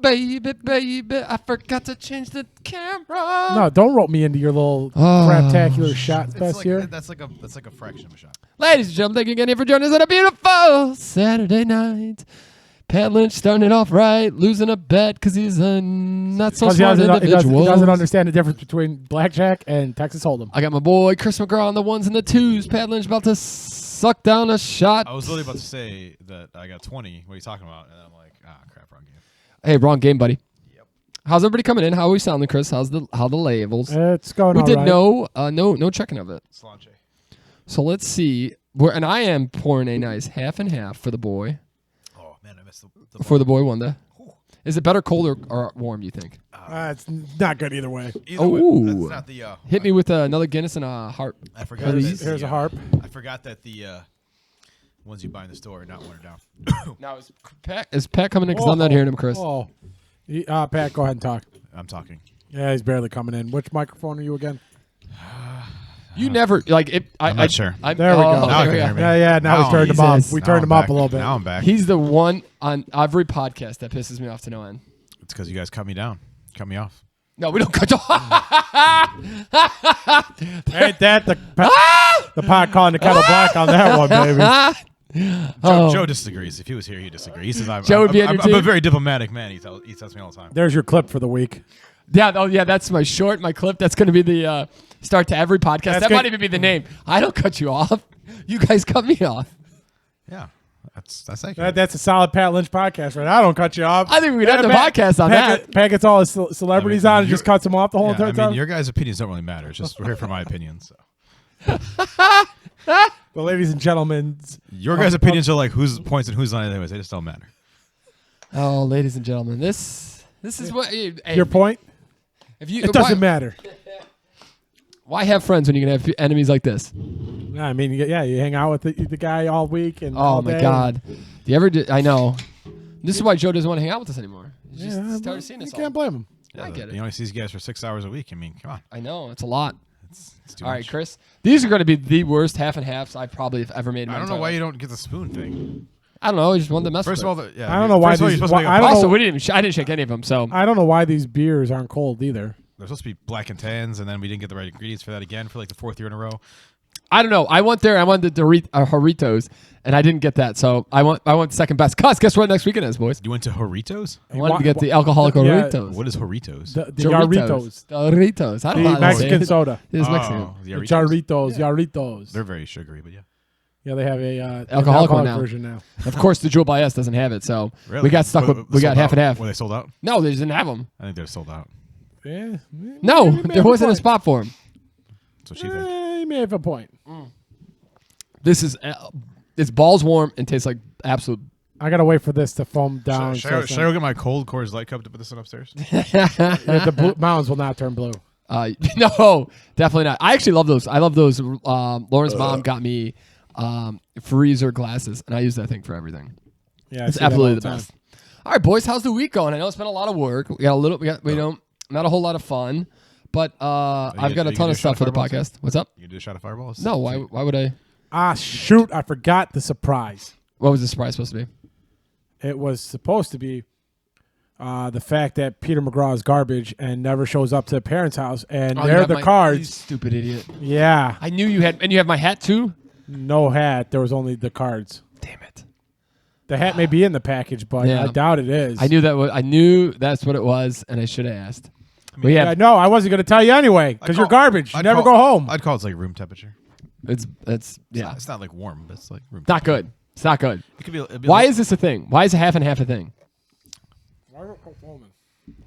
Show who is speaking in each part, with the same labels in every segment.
Speaker 1: baby, baby, I forgot to change the camera.
Speaker 2: No, don't rope me into your little craptacular shot fest here.
Speaker 3: That's like a fraction of a shot.
Speaker 1: Ladies and gentlemen, thank you again here for joining us on a beautiful Saturday night. Pat Lynch starting it off right, losing a bet because he's a not so smart individual.
Speaker 2: He doesn't understand the difference between blackjack and Texas Hold'em.
Speaker 1: I got my boy Chris McGraw on the ones and the twos. Pat Lynch about to suck down a shot.
Speaker 3: I was literally about to say that I got 20. What are you talking about? And I'm like, crap, wrong game.
Speaker 1: Hey, wrong game, buddy.
Speaker 3: Yep.
Speaker 1: How's everybody coming in? How are we sounding, Chris? How the labels?
Speaker 2: It's going.
Speaker 1: We
Speaker 2: all
Speaker 1: did
Speaker 2: right.
Speaker 1: no checking of it.
Speaker 3: Slanche.
Speaker 1: So let's see. And I am pouring a nice half and half for the boy.
Speaker 3: Oh man, I missed the
Speaker 1: For the boy Wanda. Is it better cold or warm, you think?
Speaker 2: It's not good either way.
Speaker 3: Either way, that's not the.
Speaker 1: Hit me with another Guinness and a harp.
Speaker 3: I forgot.
Speaker 2: Here's a harp.
Speaker 3: I forgot that the ones you buy in the store are not watered down.
Speaker 1: Now is Pat coming in? Because I'm not hearing him, Chris.
Speaker 2: Oh, Pat, go ahead and talk.
Speaker 3: I'm talking.
Speaker 2: Yeah, he's barely coming in. Which microphone are you again?
Speaker 1: You never like it.
Speaker 3: I'm not sure.
Speaker 2: There we go.
Speaker 3: Now I can hear me.
Speaker 2: Yeah. Now we turned him up. We turned him up a little bit.
Speaker 3: Now I'm back.
Speaker 1: He's the one on every podcast that pisses me off to no end.
Speaker 3: It's because you guys cut me down, cut me off.
Speaker 1: No, we don't cut you off.
Speaker 2: Ain't that the pot calling the kettle black on that one, baby?
Speaker 3: Joe disagrees. If he was here, he'd disagree. He says
Speaker 1: Joe would be on your
Speaker 3: I'm a
Speaker 1: team?
Speaker 3: very diplomatic man. He tells me all the time.
Speaker 2: There's your clip for the week.
Speaker 1: Yeah, that's my clip. That's going to be the start to every podcast. That might even be the name. I don't cut you off. You guys cut me off.
Speaker 3: Yeah, that's accurate.
Speaker 2: That's a solid Pat Lynch podcast, right? I don't cut you off.
Speaker 1: I think we'd have the podcast on that.
Speaker 2: Pat gets all his celebrities on and just cuts them off the whole entire time.
Speaker 3: Your guys' opinions don't really matter. It's just we're here for my opinions. So.
Speaker 2: But ladies and gentlemen,
Speaker 3: your guys' opinions are like whose points and who's on anyways. They just don't matter.
Speaker 1: Oh, ladies and gentlemen, this is what
Speaker 2: your point. It doesn't matter.
Speaker 1: Why have friends when you can have enemies like this?
Speaker 2: I mean, you hang out with the guy all week and
Speaker 1: oh my God, do you ever? I know. This is why Joe doesn't want to hang out with us anymore. He's just started seeing us.
Speaker 2: You can't blame him.
Speaker 1: I get it.
Speaker 3: He only sees you guys for 6 hours a week. I mean, come on.
Speaker 1: I know it's a lot.
Speaker 3: It's too
Speaker 1: all
Speaker 3: much.
Speaker 1: right, Chris. These are going to be the worst half and halves I probably have ever made. In my
Speaker 3: I don't know
Speaker 1: entire
Speaker 3: why
Speaker 1: life.
Speaker 3: you don't get the spoon thing.
Speaker 1: I don't know. I just wanted to mess
Speaker 3: First
Speaker 1: with
Speaker 3: of all,
Speaker 1: it.
Speaker 2: I don't know why these.
Speaker 1: Also, we didn't. I didn't shake any of them. So
Speaker 2: I don't know why these beers aren't cold either.
Speaker 3: They're supposed to be black and tans, and then we didn't get the right ingredients for that again for like the 4th year in a row.
Speaker 1: I don't know. I went there. I wanted the Doritos, and I didn't get that. So I went second best. Cuz, guess what next weekend is, boys?
Speaker 3: You went to Doritos?
Speaker 1: I wanted to get the alcoholic Doritos.
Speaker 3: What is Doritos?
Speaker 2: The Jarritos.
Speaker 1: Doritos. I don't know how to say
Speaker 2: Mexican
Speaker 1: it.
Speaker 2: soda.
Speaker 1: It is Mexican.
Speaker 2: Jarritos.
Speaker 3: They're very sugary, but yeah.
Speaker 2: Yeah, they have a
Speaker 1: alcoholic one now.
Speaker 2: version now.
Speaker 1: Of course, the Jewel by S doesn't have it, so
Speaker 3: Really?
Speaker 1: we got stuck with. We got half and half.
Speaker 3: Were they sold out?
Speaker 1: No, they didn't have them.
Speaker 3: I think they're sold out.
Speaker 2: Yeah.
Speaker 1: No, there wasn't a spot for them.
Speaker 3: That's what she thinks.
Speaker 2: You may have a point.
Speaker 1: This is it's balls warm and tastes like absolute.
Speaker 2: I gotta wait for this to foam down.
Speaker 3: Should I go get my cold Coors Light cup to put this one upstairs?
Speaker 2: The blue mountains will not turn blue.
Speaker 1: No, definitely not. I actually love those. I love those. Lauren's mom got me freezer glasses, and I use that thing for everything.
Speaker 2: Yeah,
Speaker 1: it's absolutely the best. All right, boys, how's the week going? I know it's been a lot of work. We got not a whole lot of fun, but I've got a ton of stuff for the podcast. What's up?
Speaker 3: You can do a shot of fireballs?
Speaker 1: No, why would I?
Speaker 2: Shoot, I forgot the surprise.
Speaker 1: What was the surprise supposed to be?
Speaker 2: It was supposed to be the fact that Peter McGraw is garbage and never shows up to the parents' house, and they're the cards.
Speaker 1: You stupid idiot.
Speaker 2: Yeah.
Speaker 1: I knew you had, and you have my hat too?
Speaker 2: No hat. There was only the cards.
Speaker 1: Damn it.
Speaker 2: The hat may be in the package, but I doubt it is.
Speaker 1: I knew that's what it was, and I should have asked.
Speaker 2: No, I wasn't going to tell you anyway, because you're garbage. You never go home.
Speaker 3: I'd call it like room temperature.
Speaker 1: It's
Speaker 3: It's not like warm, but it's like room
Speaker 1: not
Speaker 3: temperature.
Speaker 1: good. It's not good.
Speaker 3: It could be.
Speaker 1: Why is this a thing? Why is a half and half a thing?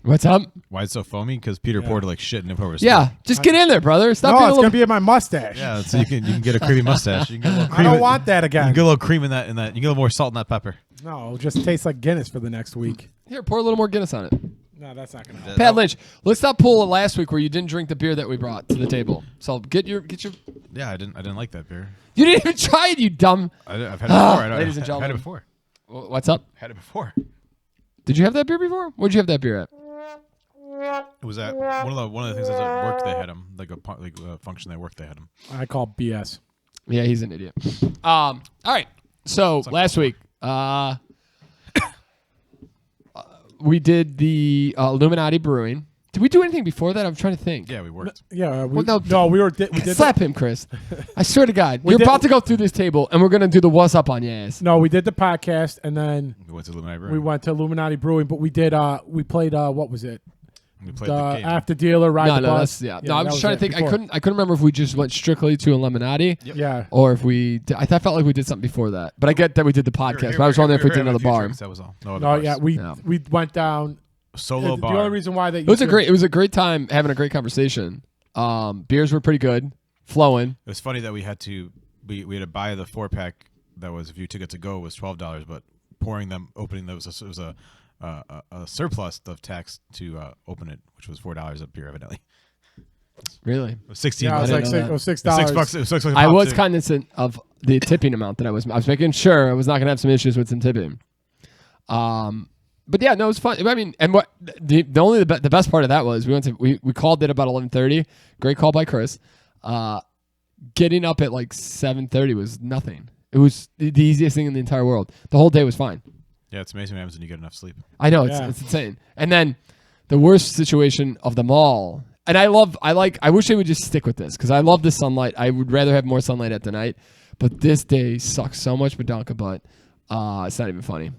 Speaker 1: What's up?
Speaker 3: Why it's so foamy? Because Peter poured like shit in it over his
Speaker 1: Yeah, just get in there, brother. Stop being
Speaker 2: it's going to be in my mustache.
Speaker 3: Yeah, so you can get a creamy mustache. You can get a little
Speaker 2: I
Speaker 3: cream
Speaker 2: don't want that
Speaker 3: You
Speaker 2: again.
Speaker 3: can get a little cream in that. You can get a little more salt in that pepper.
Speaker 2: No, it'll just taste like Guinness for the next week.
Speaker 1: Here, pour a little more Guinness on it.
Speaker 2: No, that's not going to happen.
Speaker 1: Pat Lynch, let's not pull a last week where you didn't drink the beer that we brought to the table. So get your.
Speaker 3: Yeah, I didn't like that beer.
Speaker 1: You didn't even try it, you dumb.
Speaker 3: I've had it before.
Speaker 1: Ladies and gentlemen.
Speaker 3: I've had it before.
Speaker 1: What's up?
Speaker 3: Had it before.
Speaker 1: Did you have that beer before? Where'd you have that beer at?
Speaker 3: It was at one of the things at work. They had them like a function at work. They had them.
Speaker 2: I call BS.
Speaker 1: Yeah, he's an idiot. All right. So last week, we did the Illuminati Brewing. Did we do anything before that? I'm trying to think.
Speaker 3: Yeah, we worked.
Speaker 2: Yeah, we
Speaker 1: Well,
Speaker 2: we did
Speaker 1: slap him, Chris. I swear to God, you're about to go through this table, and we're gonna do the what's up on your ass.
Speaker 2: No, we did the podcast, and then
Speaker 3: We went to Illuminati Brewing.
Speaker 2: we went to Illuminati Brewing, but we did we played what was it?
Speaker 3: We played the game.
Speaker 2: After dealer ride the bus.
Speaker 1: No, I was trying to think.
Speaker 2: before.
Speaker 1: I couldn't remember if we just went strictly to Illuminati.
Speaker 3: Yep.
Speaker 2: Yeah.
Speaker 1: Or if we, I felt like we did something before that, but I get that we did the podcast. But I was wondering if we did another bar.
Speaker 3: That was all. No other
Speaker 2: No,
Speaker 3: bars.
Speaker 2: yeah, we went down.
Speaker 3: Solo bar.
Speaker 2: The only reason why
Speaker 1: It was a great time having a great conversation. Beers were pretty good, flowing.
Speaker 3: It was funny that we had to buy the 4-pack that was, if you took it to go, was $12, but opening those was a surplus of tax to open it, which was $4 a beer evidently.
Speaker 1: Really?
Speaker 3: It was 16.
Speaker 2: Yeah, it was
Speaker 1: I didn't know
Speaker 2: it was $6.
Speaker 3: $6. It was $6
Speaker 1: I was cognizant of the tipping amount that I was making sure I was not gonna have some issues with some tipping. But yeah, no, it was fun. I mean, and what the best part of that was we called it about 11:30. Great call by Chris. Getting up at like 7:30 was nothing. It was the easiest thing in the entire world. The whole day was fine.
Speaker 3: Yeah, it's amazing what happens when you get enough sleep.
Speaker 1: I know it's insane. And then the worst situation of them all. And I wish they would just stick with this because I love the sunlight. I would rather have more sunlight at the night. But this day sucks so much, Badonka, but it's not even funny.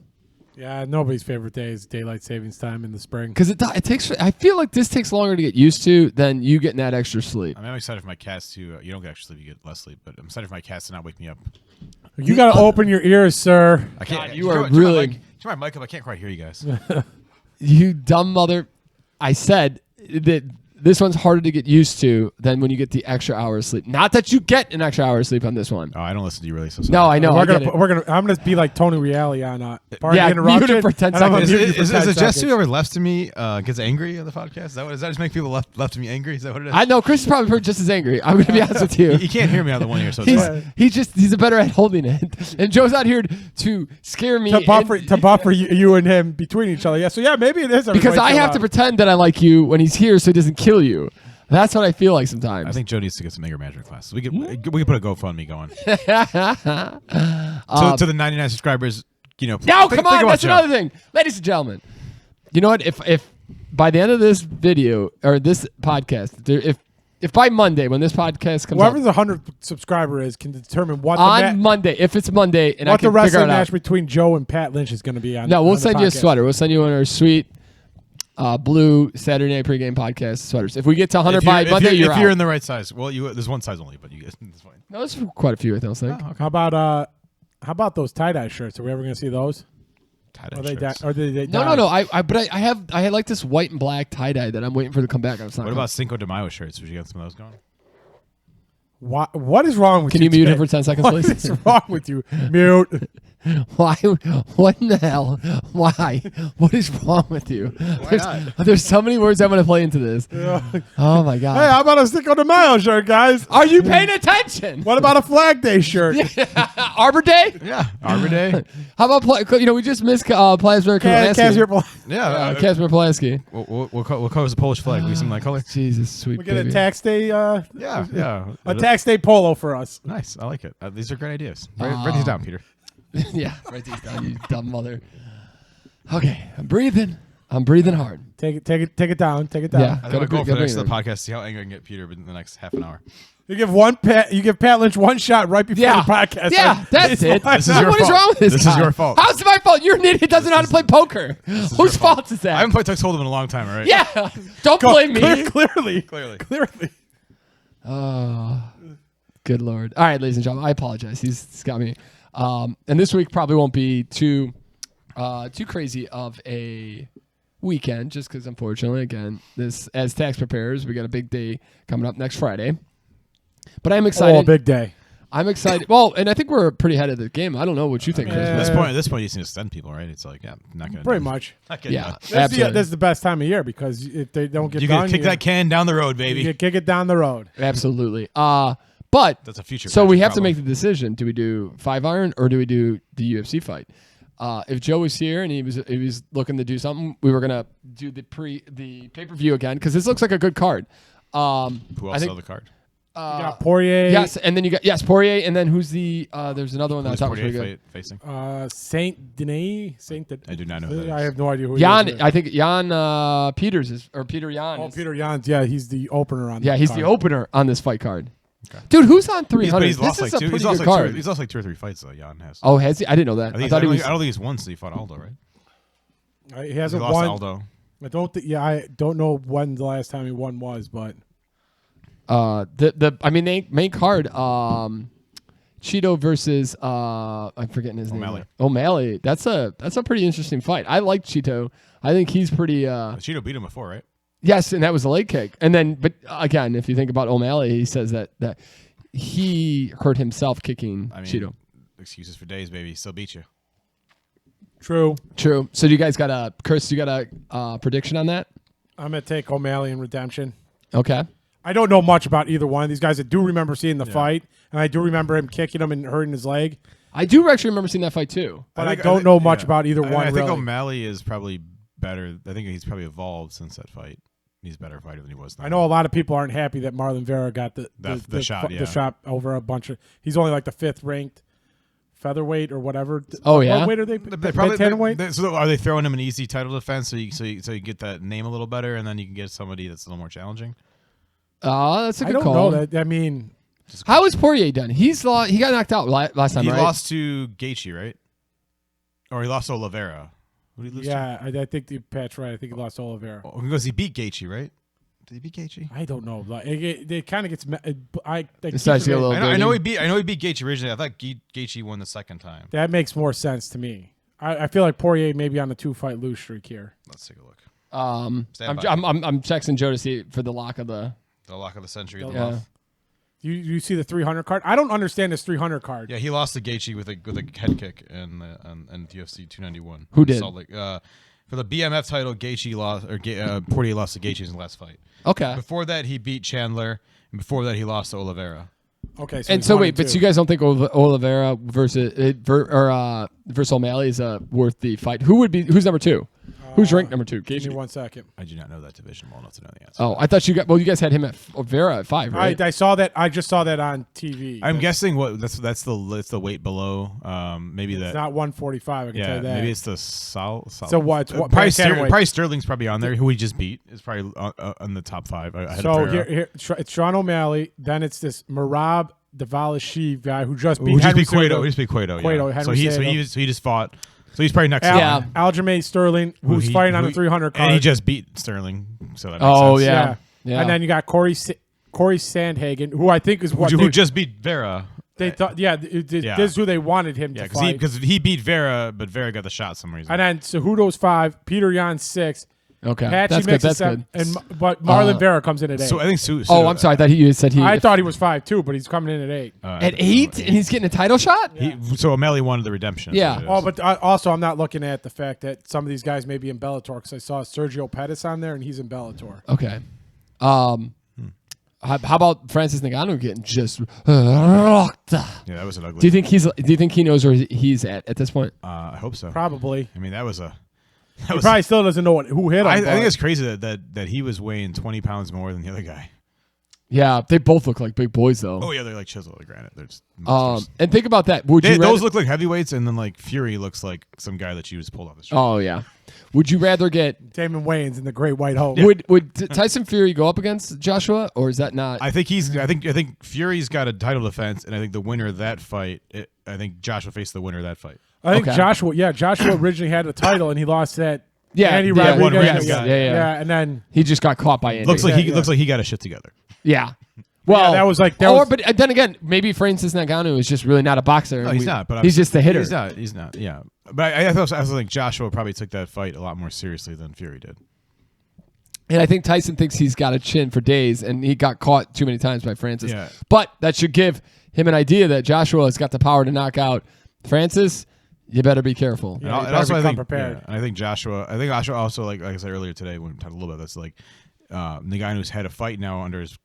Speaker 2: Yeah, nobody's favorite day is daylight savings time in the spring.
Speaker 1: Because it takes. I feel like this takes longer to get used to than you getting that extra sleep.
Speaker 3: I'm excited for my cats to. You don't get extra sleep; you get less sleep. But I'm excited for my cats to not wake me up.
Speaker 2: You got to open your ears, sir.
Speaker 3: I can't.
Speaker 1: God, you are really.
Speaker 3: Turn my mic up. I can't quite hear you guys.
Speaker 1: You dumb mother! I said that this one's harder to get used to than when you get the extra hour of sleep. Not that you get an extra hour of sleep on this one.
Speaker 3: Oh, I don't listen to you really. So sorry.
Speaker 1: No, I know.
Speaker 2: I'm gonna be like Tony Reale on Party
Speaker 1: Yeah,
Speaker 2: Interruption.
Speaker 1: mute it for 10 seconds.
Speaker 3: Is it just whoever left to me gets angry on the podcast? Does that just make people left to me angry? Is that what it is?
Speaker 1: I know Chris is probably just as angry. I'm gonna be honest with you.
Speaker 3: You can't hear me on the one ear, so it's fine.
Speaker 1: he's better at holding it. And Joe's out here to scare me.
Speaker 2: To buffer you and him between each other. Yeah, so yeah, maybe it is.
Speaker 1: Because I have to pretend that I like you when he's here so he doesn't kill you. That's what I feel like sometimes.
Speaker 3: I think Joe needs to get some anger management classes. We could put a GoFundMe going to the 99 subscribers.
Speaker 1: No, come on, that's another thing, ladies and gentlemen. You know what? If by the end of this video or this podcast, if by Monday when this podcast comes
Speaker 2: whoever
Speaker 1: out,
Speaker 2: the 100th subscriber is can determine what
Speaker 1: Monday, if it's Monday, and
Speaker 2: what
Speaker 1: I can
Speaker 2: the wrestling
Speaker 1: figure it
Speaker 2: match
Speaker 1: out.
Speaker 2: between Joe and Pat Lynch is going to be on.
Speaker 1: No, we'll
Speaker 2: on
Speaker 1: send
Speaker 2: the
Speaker 1: you a
Speaker 2: podcast.
Speaker 1: sweater. We'll send you one of our sweet blue Saturday Night Pregame podcast sweaters. If we get to 100 by Monday, you're
Speaker 3: if
Speaker 1: out.
Speaker 3: you're in the right size. Well, there's one size only, but you guys, it's fine.
Speaker 1: No, there's quite a few. I think.
Speaker 3: Oh, okay.
Speaker 2: How about those tie-dye shirts? Are we ever going to see those?
Speaker 3: Tie-dye
Speaker 2: Are they
Speaker 3: shirts.
Speaker 2: Are they
Speaker 1: No. I had like this white and black tie dye that I'm waiting for to come back.
Speaker 3: What about Cinco de Mayo shirts? Would you get some of those going?
Speaker 2: What is wrong with you?
Speaker 1: Can you mute
Speaker 2: today?
Speaker 1: him for 10 seconds,
Speaker 2: What
Speaker 1: please?
Speaker 2: is wrong with you? Mute.
Speaker 1: Why? What in the hell? Why? What is wrong with you? There's so many words I'm going to play into this. Oh my god!
Speaker 2: Hey, how about a Cinco de Mayo shirt, guys?
Speaker 1: Are you paying attention?
Speaker 2: What about a Flag Day shirt?
Speaker 1: Arbor Day?
Speaker 3: Yeah, Arbor Day.
Speaker 1: How about we just missed Plasmer
Speaker 3: Yeah,
Speaker 1: Casimir Pulaski.
Speaker 3: We'll color the Polish flag. We some that color.
Speaker 1: Jesus, sweet
Speaker 2: We get
Speaker 1: baby.
Speaker 2: a tax day.
Speaker 3: Yeah.
Speaker 2: A tax day polo for us.
Speaker 3: Nice. I like it. These are great ideas. Write these down, Peter.
Speaker 1: Yeah, write these down, you dumb mother. Okay, I'm breathing hard.
Speaker 2: Take it down. Take it
Speaker 1: Yeah.
Speaker 2: down.
Speaker 3: I think I'll go for the rest of the podcast. See how angry I can get Peter in the next half an hour.
Speaker 2: You give Pat Lynch one shot right before the podcast.
Speaker 1: Yeah, that's it.
Speaker 3: This is your
Speaker 1: What is
Speaker 3: fault.
Speaker 1: wrong with this
Speaker 3: This
Speaker 1: guy?
Speaker 3: is your fault.
Speaker 1: How's it my fault? You're an idiot who doesn't know how to play poker. Whose fault is that?
Speaker 3: I haven't played Tux Hold'em in a long time, all right?
Speaker 1: Yeah, don't blame me.
Speaker 2: Clearly.
Speaker 1: Oh, good Lord. All right, ladies and gentlemen, I apologize. He's got me. And this week probably won't be too crazy of a weekend, just because unfortunately, again, as tax preparers, we got a big day coming up next Friday. But I'm excited.
Speaker 2: Oh, big day.
Speaker 1: I'm excited. Well, and I think we're pretty ahead of the game. I don't know what you think, Chris.
Speaker 3: At this point, you just need to send people, right? It's like, I'm not going to.
Speaker 2: Pretty much.
Speaker 1: Yeah,
Speaker 2: This
Speaker 1: absolutely.
Speaker 2: is the best time of year because if they don't get
Speaker 3: You
Speaker 2: done,
Speaker 3: can kick that can down the road, baby.
Speaker 2: you can kick it down the road.
Speaker 1: Absolutely. But
Speaker 3: That's a future.
Speaker 1: so we have to
Speaker 3: problem.
Speaker 1: make the decision: do we do 5-iron or do we do the UFC fight? If Joe was here and he was looking to do something, we were gonna do the pay-per-view again because this looks like a good card.
Speaker 3: Who else saw the card?
Speaker 2: You got Poirier.
Speaker 1: Yes, and then you got Poirier, and then who's the? There's another one that I thought was pretty good.
Speaker 3: Facing?
Speaker 2: Saint Denis.
Speaker 3: I do not know who that
Speaker 2: I
Speaker 3: is.
Speaker 2: have no idea who
Speaker 1: Jan.
Speaker 2: he is.
Speaker 1: I think Jan Peters is, or Peter Jan.
Speaker 2: Oh, Peter Jan. Yeah, he's the opener on.
Speaker 1: Yeah, he's
Speaker 2: card.
Speaker 1: the opener on this fight card. Okay. Dude, who's on 300?
Speaker 3: He's lost
Speaker 1: this
Speaker 3: like
Speaker 1: is a
Speaker 3: two.
Speaker 1: pretty good card.
Speaker 3: He's lost like 2 or 3 fights though. Jan has.
Speaker 1: Oh, has he? I didn't know that. I thought he was.
Speaker 3: I don't think he's won since he fought Aldo, right?
Speaker 2: He hasn't
Speaker 3: lost
Speaker 2: won.
Speaker 3: Aldo.
Speaker 2: I don't know when the last time he won was, but
Speaker 1: main card, Cheeto versus I'm forgetting his name. O'Malley. That's a pretty interesting fight. I like Cheeto. I think he's pretty.
Speaker 3: Cheeto beat him before, right?
Speaker 1: Yes, and that was a leg kick. And then, but again, if you think about O'Malley, he says that he hurt himself kicking Cheeto.
Speaker 3: Excuses for days, baby. Still beat you.
Speaker 2: True.
Speaker 1: So do you guys got a Chris? You got a prediction on that?
Speaker 2: I'm gonna take O'Malley in redemption.
Speaker 1: Okay.
Speaker 2: I don't know much about either one of these guys. I do remember seeing the fight, and I do remember him kicking him and hurting his leg.
Speaker 1: I do actually remember seeing that fight too.
Speaker 2: But I don't know much about either one.
Speaker 3: I think
Speaker 2: really.
Speaker 3: O'Malley is probably better. I think he's probably evolved since that fight. He's a better fighter than he was then.
Speaker 2: I know a lot of people aren't happy that Marlon Vera got the
Speaker 3: shot.
Speaker 2: The shot over a bunch of. He's only like the 5th ranked featherweight or whatever.
Speaker 1: Oh yeah.
Speaker 2: What weight are they?
Speaker 3: They probably so are they throwing him an easy title defense so you get that name a little better and then you can get somebody that's a little more challenging?
Speaker 1: That's a good
Speaker 2: call. I don't know that. I mean,
Speaker 1: how is Poirier done? He got knocked out last time.
Speaker 3: He
Speaker 1: right?
Speaker 3: lost to Gaethje, right? Or he lost to Oliveira. Who did he lose to?
Speaker 2: I think the Pat's right. I think he lost to Oliveira.
Speaker 3: Because he beat Gaethje, right? Did he beat Gaethje?
Speaker 2: I don't know. Like, it kind of gets. I
Speaker 3: know he beat Gaethje originally. I thought Gaethje won the second time.
Speaker 2: That makes more sense to me. I feel like Poirier may be on a 2-fight lose streak here.
Speaker 3: Let's take a look.
Speaker 1: I'm texting Joe to see for the lock of the
Speaker 3: lock of the century.
Speaker 1: Yeah.
Speaker 2: You see the 300 card? I don't understand this 300 card.
Speaker 3: Yeah, he lost to Gaethje with a head kick in UFC 291.
Speaker 1: Who did?
Speaker 3: For the BMF title, Gaethje lost, or Poirier lost to Gaethje in the last fight.
Speaker 1: Okay.
Speaker 3: Before that, he beat Chandler, and before that, he lost to Oliveira.
Speaker 2: Okay.
Speaker 1: So wait, but you guys don't think Oliveira versus O'Malley is worth the fight? Who's number 2? Who's ranked number 2?
Speaker 2: Give me 1 second.
Speaker 3: I do not know that division well enough to know the answer.
Speaker 1: Oh, I thought you guys had him at Vera at 5, right?
Speaker 2: I saw that. I just saw that on TV.
Speaker 3: I'm guessing that's the weight below. Maybe
Speaker 2: it's
Speaker 3: that
Speaker 2: not 145. I can tell you that.
Speaker 3: Maybe it's the So
Speaker 2: what?
Speaker 3: Price Sterling's probably on there. Who he just beat is probably on the top 5.
Speaker 2: So here it's Sean O'Malley. Then it's this Merab Dvalishvili guy who just beat Henry
Speaker 3: Cueto.
Speaker 2: Who
Speaker 3: just beat Cueto.
Speaker 2: Henry
Speaker 3: So he just fought. So he's probably next.
Speaker 2: Aljamain Sterling, who's fighting on the 300 card,
Speaker 3: and he just beat Sterling. So that makes sense.
Speaker 2: Yeah. And then you got Corey Sandhagen, who I think is
Speaker 3: who just beat Vera.
Speaker 2: They thought, this is who they wanted him to fight.
Speaker 3: Because he beat Vera, but Vera got the shot for some reason.
Speaker 2: And then Cejudo's 5, Peter Yan 6.
Speaker 1: Okay,
Speaker 2: Patchy
Speaker 1: that's good.
Speaker 2: 7, but Marlon Vera comes in at 8.
Speaker 3: So I think
Speaker 1: I'm sorry. I thought you said he.
Speaker 2: I thought he was 5 too, but he's coming in at 8.
Speaker 1: At 8, and he's getting a title shot.
Speaker 3: So O'Malley wanted the redemption.
Speaker 1: Yeah.
Speaker 2: But also I'm not looking at the fact that some of these guys may be in Bellator because I saw Sergio Pettis on there and he's in Bellator.
Speaker 1: Okay. How about Francis Ngannou getting just rocked?
Speaker 3: Yeah, that was an ugly.
Speaker 1: Do you think he knows where he's at this point?
Speaker 3: I hope so.
Speaker 2: Probably.
Speaker 3: I mean,
Speaker 2: He probably still doesn't know who hit him.
Speaker 3: I think it's crazy that he was weighing 20 pounds more than the other guy.
Speaker 1: Yeah, they both look like big boys, though.
Speaker 3: Oh yeah, they're like chiseled like granite. They're just monsters.
Speaker 1: And think about that.
Speaker 3: Those look like heavyweights, and then like Fury looks like some guy that you just pulled off the street.
Speaker 1: Oh yeah. Would you rather get
Speaker 2: Damon Wayans in the Great White Hope?
Speaker 1: Yeah. Would Tyson Fury go up against Joshua, or is that not?
Speaker 3: I think I think Fury's got a title defense, and I think the winner of that fight. I think Joshua faced the winner of that fight.
Speaker 2: I think Joshua originally had a title, and he lost that.
Speaker 1: Yeah,
Speaker 2: Andy Rodriguez.
Speaker 1: Yeah,
Speaker 2: and then
Speaker 1: he just got caught by Andy.
Speaker 3: Looks like he got his shit together.
Speaker 1: Yeah. Well,
Speaker 2: that was
Speaker 1: but then again, maybe Francis Ngannou is just really not a boxer.
Speaker 3: No, he's not. But
Speaker 1: he's just a hitter.
Speaker 3: He's not. Yeah. But I also think Joshua probably took that fight a lot more seriously than Fury did.
Speaker 1: And I think Tyson thinks he's got a chin for days, and he got caught too many times by Francis.
Speaker 3: Yeah.
Speaker 1: But that should give him an idea that Joshua has got the power to knock out Francis. You better be careful.
Speaker 2: Yeah, and also, I think prepared.
Speaker 3: Yeah, and I think Joshua also like I said earlier today when we talked a little bit about this, like the guy who's had a fight now under his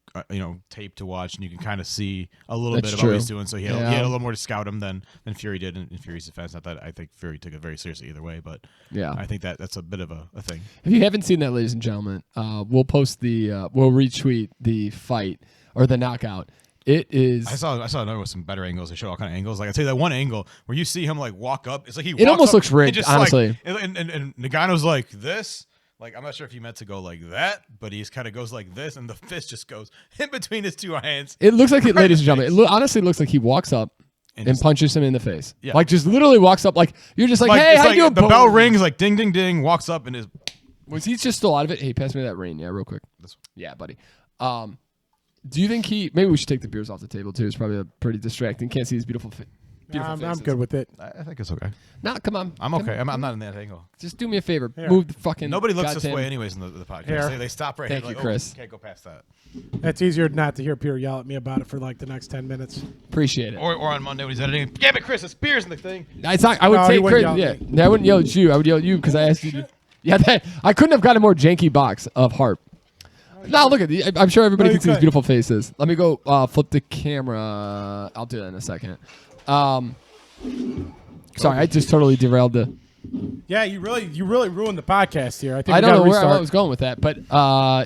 Speaker 3: tape to watch, and you can kind of see a little bit of what he's doing. So he had a little more to scout him than Fury did in Fury's defense. Not that I think Fury took it very seriously either way, but I think that's a bit of a thing.
Speaker 1: If you haven't seen that, ladies and gentlemen, we'll post we'll retweet the fight or the knockout. It is.
Speaker 3: I saw another with some better angles. They showed all kind of angles. Like I tell you that one angle where you see him like walk up. It's like
Speaker 1: It almost looks rigged, honestly.
Speaker 3: Like, and Nagano's like this. Like I'm not sure if he meant to go like that, but he kind of goes like this, and the fist just goes in between his two hands.
Speaker 1: It looks like, ladies and gentlemen, honestly looks like he walks up and punches him in the face. Yeah. Like just literally walks up. Like you're just like hey, how you doing?
Speaker 3: The bell rings like ding, ding, ding. Walks up and is.
Speaker 1: Was he just still out of it? Hey, pass me that rain, real quick. Yeah, buddy. Do you think maybe we should take the beers off the table too? It's probably pretty distracting. Can't see his beautiful faces.
Speaker 2: I'm good with it.
Speaker 3: I think it's okay.
Speaker 1: No, come on.
Speaker 3: I'm okay. I'm not in that angle.
Speaker 1: Just do me a favor. Here. Move the fucking.
Speaker 3: Nobody looks this way anyways in the podcast. They stop right here.
Speaker 1: Thank you, Chris.
Speaker 3: Can't go past that.
Speaker 2: It's easier not to hear Peter yell at me about it for like the next 10 minutes.
Speaker 1: Appreciate it.
Speaker 3: Or on Monday when he's editing. Damn it, Chris! It's beers in the thing.
Speaker 1: It's not. I would say Chris. Yeah, I wouldn't yell at you. I would yell at you because I asked you to. Yeah, I couldn't have gotten a more janky box of Harp. Now look at these. I'm sure everybody can see these beautiful faces. Let me go flip the camera. I'll do that in a second. Sorry, I just totally derailed the.
Speaker 2: Yeah, you really ruined the podcast here.
Speaker 1: I don't know where I was going with that, but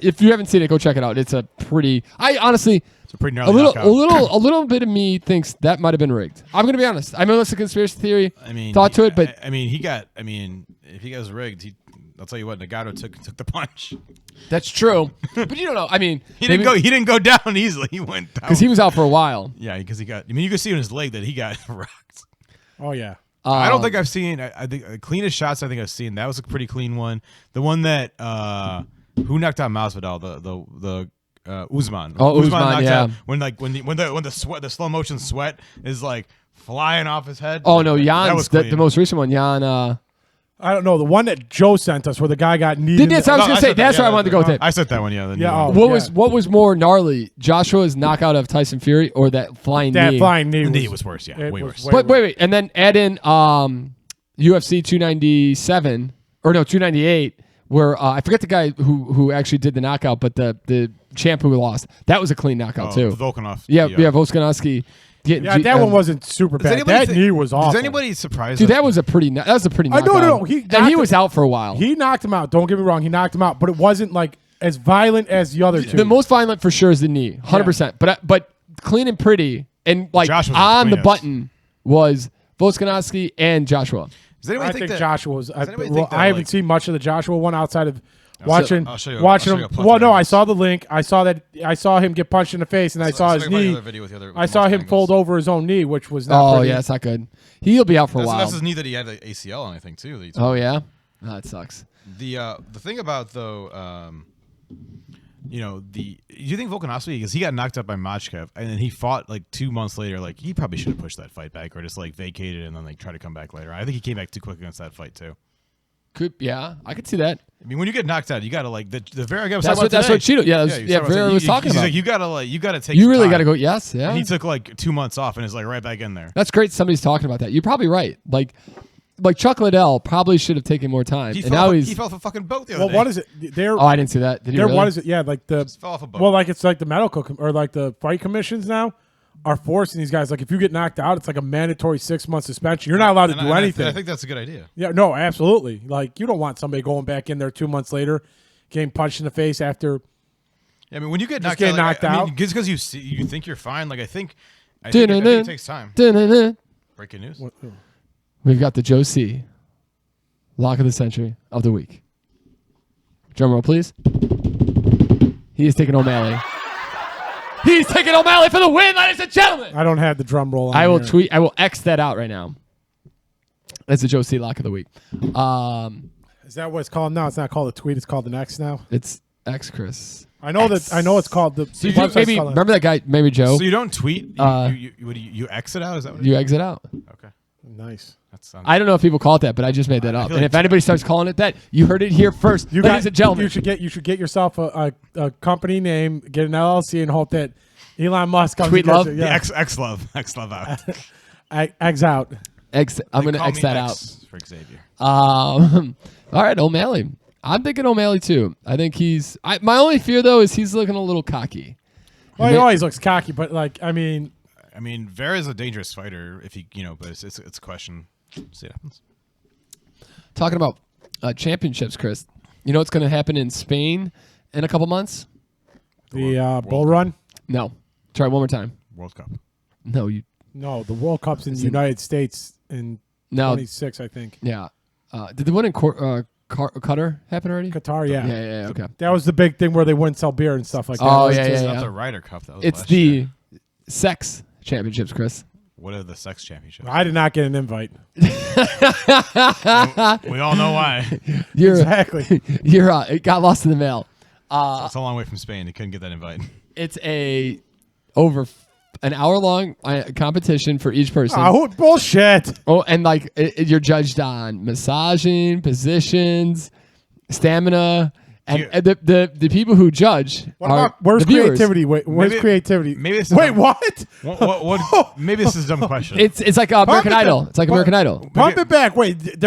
Speaker 1: if you haven't seen it, go check it out. It's a pretty.
Speaker 3: It's a pretty gnarly knockout.
Speaker 1: a little bit of me thinks that might have been rigged. I'm gonna be honest. I know that's a conspiracy theory. Thought to it, but
Speaker 3: if he goes rigged, I'll tell you what, Nagano took the punch.
Speaker 1: That's true, but you don't know. I mean,
Speaker 3: he didn't go down easily. He went down
Speaker 1: because he was out for a while.
Speaker 3: Yeah, because he got. I mean, you can see in his leg that he got rocked.
Speaker 2: Oh yeah.
Speaker 3: I don't think I've seen. I think the cleanest shots I think I've seen. That was a pretty clean one. The one that who knocked out Masvidal, the Usman.
Speaker 1: Oh, Usman
Speaker 3: knocked
Speaker 1: yeah.
Speaker 3: out when the slow motion sweat is like flying off his head.
Speaker 1: Oh no, Jan's the most recent one. Jan.
Speaker 2: I don't know the one that Joe sent us where the guy got kneed.
Speaker 1: I was gonna say that's where I wanted to go with it.
Speaker 3: I said that one. Yeah.
Speaker 1: What was more gnarly, Joshua's knockout of Tyson Fury or that flying knee?
Speaker 2: That flying knee.
Speaker 3: The knee was worse. Yeah, way worse.
Speaker 1: But wait, and then add in UFC 297 or no 298, where I forget the guy who actually did the knockout, but the champ who lost, that was a clean knockout too.
Speaker 3: Volkanov.
Speaker 1: Yeah, Volkanovski.
Speaker 2: Yeah, that one wasn't super bad. That knee was awful.
Speaker 3: Is anybody surprised?
Speaker 1: Dude, that was a pretty knockout.
Speaker 2: No.
Speaker 1: He was out for a while.
Speaker 2: He knocked him out. Don't get me wrong. He knocked him out, but it wasn't like as violent as the other two.
Speaker 1: The most violent for sure is the knee, 100%. But clean and pretty, and like on the button was Volkanovski and Joshua.
Speaker 2: I think Joshua was. I haven't seen much of the Joshua one outside of watching him. Well, no, I saw the link. I saw him get punched in the face, and I saw his knee. I saw him fold over his own knee, which was not.
Speaker 1: Oh yeah, it's not good. He'll be out for a while.
Speaker 3: That's his knee that he had the ACL on, I think too.
Speaker 1: Oh yeah, that sucks.
Speaker 3: The thing about though, do you think Volkanovski, because he got knocked out by Machkev and then he fought like 2 months later, like he probably should have pushed that fight back or just like vacated and then like try to come back later. I think he came back too quick against that fight too.
Speaker 1: I could see that.
Speaker 3: I mean, when you get knocked out, you gotta like the Vera guy was
Speaker 1: that's what Cheeto. Yeah, Vera was talking about.
Speaker 3: He's like, you gotta take.
Speaker 1: You really gotta go. Yes, yeah.
Speaker 3: And he took like 2 months off and is like right back in there.
Speaker 1: That's great. Somebody's talking about that. You're probably right. Like Chuck Liddell probably should have taken more time. He
Speaker 3: fell off a fucking boat the other day.
Speaker 2: Well, what is it?
Speaker 1: I didn't see that. Did he really?
Speaker 2: What is it? Yeah, like
Speaker 3: just fell off a boat.
Speaker 2: Well, like it's like the medical or like the fight commissions now are forcing these guys. Like if you get knocked out, it's like a mandatory 6-month suspension. You're not allowed to do anything.
Speaker 3: I think that's a good idea.
Speaker 2: Yeah, no, absolutely. Like you don't want somebody going back in there 2 months later, getting punched in the face after.
Speaker 3: Yeah, I mean, when you get knocked out, I mean, just because you think you're fine, like I think it takes time. Breaking news.
Speaker 1: We've got the Joe C. Lock of the Century of the Week. Drum roll, please. He is taking O'Malley. He's taking O'Malley for the win, ladies and gentlemen.
Speaker 2: I don't have the drum roll on
Speaker 1: I will
Speaker 2: here.
Speaker 1: tweet. I will X that out right now. That's the Joe C. Lock of the Week.
Speaker 2: Is that what it's called now? It's not called a tweet. It's called an X now.
Speaker 1: It's X, Chris.
Speaker 2: I know X. I know it's called the.
Speaker 1: So maybe remember that guy, maybe Joe.
Speaker 3: So you don't tweet. You exit out. Is that what
Speaker 1: you exit out?
Speaker 3: Okay.
Speaker 2: Nice.
Speaker 1: I don't know if people call it that, but I just made that up. And if anybody starts calling it that, you heard it here first, ladies and gentlemen.
Speaker 2: You should get yourself a company name, get an LLC, and hope that Elon Musk comes.
Speaker 1: Tweet love.
Speaker 3: Yeah. X love out.
Speaker 2: X out.
Speaker 1: I'm going to X that out.
Speaker 3: For Xavier.
Speaker 1: All right, O'Malley. I'm thinking O'Malley too. I think he's. My only fear though is he's looking a little cocky.
Speaker 2: Well, he always looks cocky, but like I mean,
Speaker 3: Vera's a dangerous fighter if he, but it's a question. See what happens.
Speaker 1: Talking about championships, Chris. You know what's going to happen in Spain in a couple months?
Speaker 2: The Bull Run?
Speaker 1: No. Try it one more time.
Speaker 3: World Cup.
Speaker 2: No, the World Cup's in the United States in 26, I think.
Speaker 1: Yeah. Did the one in Qatar happen already?
Speaker 2: Qatar, yeah.
Speaker 1: Yeah, okay.
Speaker 2: That was the big thing where they wouldn't sell beer and stuff like that.
Speaker 1: Oh,
Speaker 3: It's not the Ryder Cup. That was
Speaker 1: it's
Speaker 3: last
Speaker 1: the
Speaker 3: year.
Speaker 1: sex championships, Chris.
Speaker 3: What are the sex championships?
Speaker 2: I did not get an invite.
Speaker 3: We all know why.
Speaker 2: Exactly.
Speaker 1: It got lost in the mail.
Speaker 3: It's a long way from Spain. He couldn't get that invite.
Speaker 1: It's over an hour-long competition for each person.
Speaker 2: Oh, bullshit.
Speaker 1: Oh, and like you're judged on massaging, positions, stamina, and the people who judge
Speaker 2: where's
Speaker 1: the viewers.
Speaker 2: creativity? Where's creativity?
Speaker 3: Maybe it's
Speaker 2: what?
Speaker 3: Maybe this is a dumb question.
Speaker 1: It's like American Idol. It's like American Idol.
Speaker 2: Pump it back. Wait,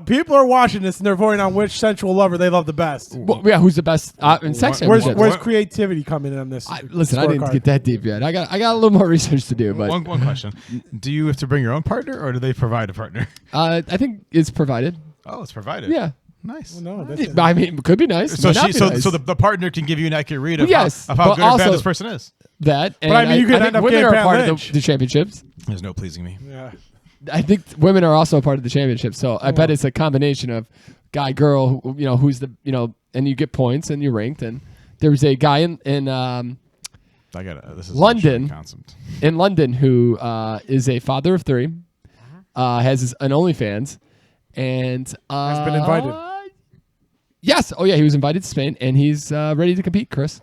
Speaker 2: people are watching this and they're voting on which sensual lover they love the best.
Speaker 1: Well, yeah, who's the best in sex?
Speaker 2: Where's creativity coming in on this?
Speaker 1: Listen, I didn't get that deep yet. I got a little more research to do. But
Speaker 3: one question: do you have to bring your own partner, or do they provide a partner?
Speaker 1: I think it's provided.
Speaker 3: Oh, it's provided.
Speaker 1: Yeah.
Speaker 3: Nice.
Speaker 2: Well, no,
Speaker 1: I mean, it could be nice.
Speaker 3: So the partner can give you an accurate read of how good or bad this person is.
Speaker 1: That, and
Speaker 2: but I mean, you could end up
Speaker 1: women
Speaker 2: getting
Speaker 1: are part
Speaker 2: Lynch.
Speaker 1: of the championships.
Speaker 3: There's no pleasing me.
Speaker 2: Yeah.
Speaker 1: I think women are also a part of the championship. So I bet it's a combination of guy, girl. Who's the and you get points and you're ranked. And there was a guy in
Speaker 3: this is
Speaker 1: London who is a father of 3, has an OnlyFans, and
Speaker 2: has been invited.
Speaker 1: Yes. Oh, yeah. He was invited to Spain, and he's ready to compete, Chris.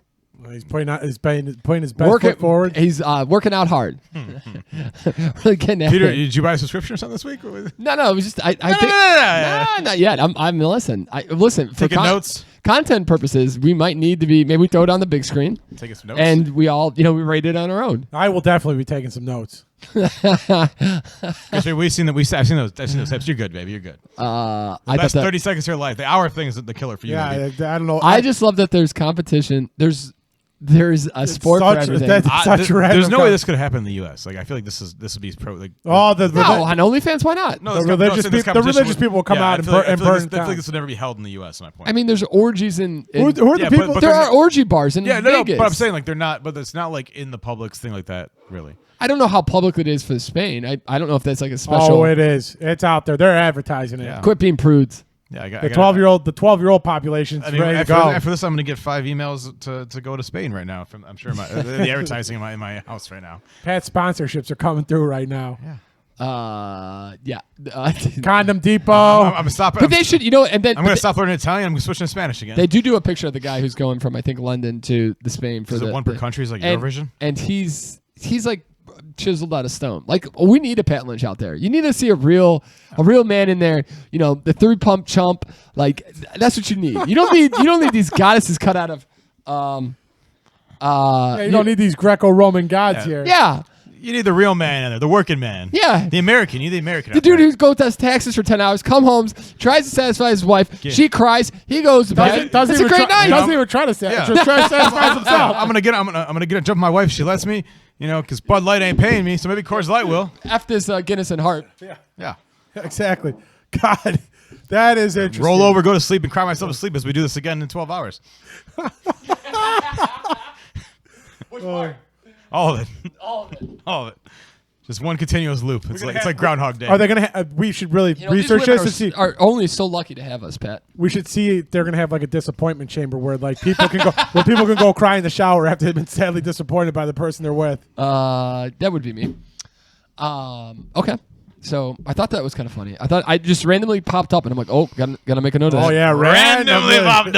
Speaker 2: He's putting his best foot forward.
Speaker 1: He's working out hard. Really getting at
Speaker 3: Peter,
Speaker 1: it.
Speaker 3: did you buy a subscription or something this week?
Speaker 1: No. It was just I think not yet. I'm listen. For
Speaker 3: taking notes.
Speaker 1: Content purposes, we might need to be. Maybe we throw it on the big screen.
Speaker 3: Taking some notes.
Speaker 1: And we all we rate it on our own.
Speaker 2: I will definitely be taking some notes.
Speaker 3: I've seen those tips. You're good, baby. You're good.
Speaker 1: I
Speaker 3: best 30 seconds of your life. The hour thing is the killer for you.
Speaker 2: Yeah,
Speaker 3: maybe.
Speaker 2: I don't know.
Speaker 1: I just love that there's competition. There's a sport for everything.
Speaker 3: There's no way this could happen in the U.S. Like I feel like this would be pro. Like
Speaker 1: on OnlyFans, why not?
Speaker 3: No,
Speaker 2: the religious people will come out and burn.
Speaker 3: I feel like this would never be held in the U.S. My point.
Speaker 1: I mean, there's orgies in
Speaker 2: who are the people?
Speaker 1: There are orgy bars in Vegas.
Speaker 3: But I'm saying like they're not. But it's not like in the public's thing like that. Really.
Speaker 1: I don't know how public it is for Spain. I don't know if that's like a special.
Speaker 2: Oh, it is. It's out there. They're advertising it.
Speaker 3: Yeah.
Speaker 1: Quit being prudes.
Speaker 3: Yeah,
Speaker 2: the 12-year-old population's ready to go.
Speaker 3: After this, I'm going to get 5 emails to go to Spain right now. I'm sure the advertising in my house right now.
Speaker 2: Pat sponsorships are coming through right now.
Speaker 3: Yeah.
Speaker 2: Condom Depot.
Speaker 3: I'm stopping.
Speaker 1: But they should, and then
Speaker 3: I'm going to stop learning Italian. I'm switching to Spanish again.
Speaker 1: They do a picture of the guy who's going from I think London to the Spain for
Speaker 3: one per country is like Eurovision,
Speaker 1: and he's like chiseled out of stone. Like we need a Pat Lynch out there. You need to see a real man in there. The 3-pump chump. Like that's what you need. You don't need these goddesses cut out of.
Speaker 2: You don't need these Greco-Roman gods here.
Speaker 1: Yeah.
Speaker 3: You need the real man in there, the working man.
Speaker 1: Yeah.
Speaker 3: The American. You need the American.
Speaker 1: The dude who goes does taxes for 10 hours, come home, tries to satisfy his wife. Yeah. She cries. He goes to bed. Doesn't
Speaker 2: even try to satisfy himself.
Speaker 3: I'm gonna get a jump my wife. She lets me, because Bud Light ain't paying me, so maybe Coors Light will.
Speaker 1: F this Guinness and Hart.
Speaker 3: Yeah.
Speaker 2: Exactly. God, that is interesting.
Speaker 3: Roll over, go to sleep, and cry myself to sleep as we do this again in 12 hours.
Speaker 1: Which part?
Speaker 3: All of it. Just one continuous loop. It's like Groundhog Day.
Speaker 2: Are they gonna? We should really research this and see.
Speaker 1: Are only so lucky to have us, Pat.
Speaker 2: We should see if they're gonna have like a disappointment chamber where like people can go cry in the shower after they've been sadly disappointed by the person they're with.
Speaker 1: That would be me. Okay. So I thought that was kind of funny. I just randomly popped up and I'm like, oh, gotta make a note of that.
Speaker 2: Oh yeah,
Speaker 3: randomly popped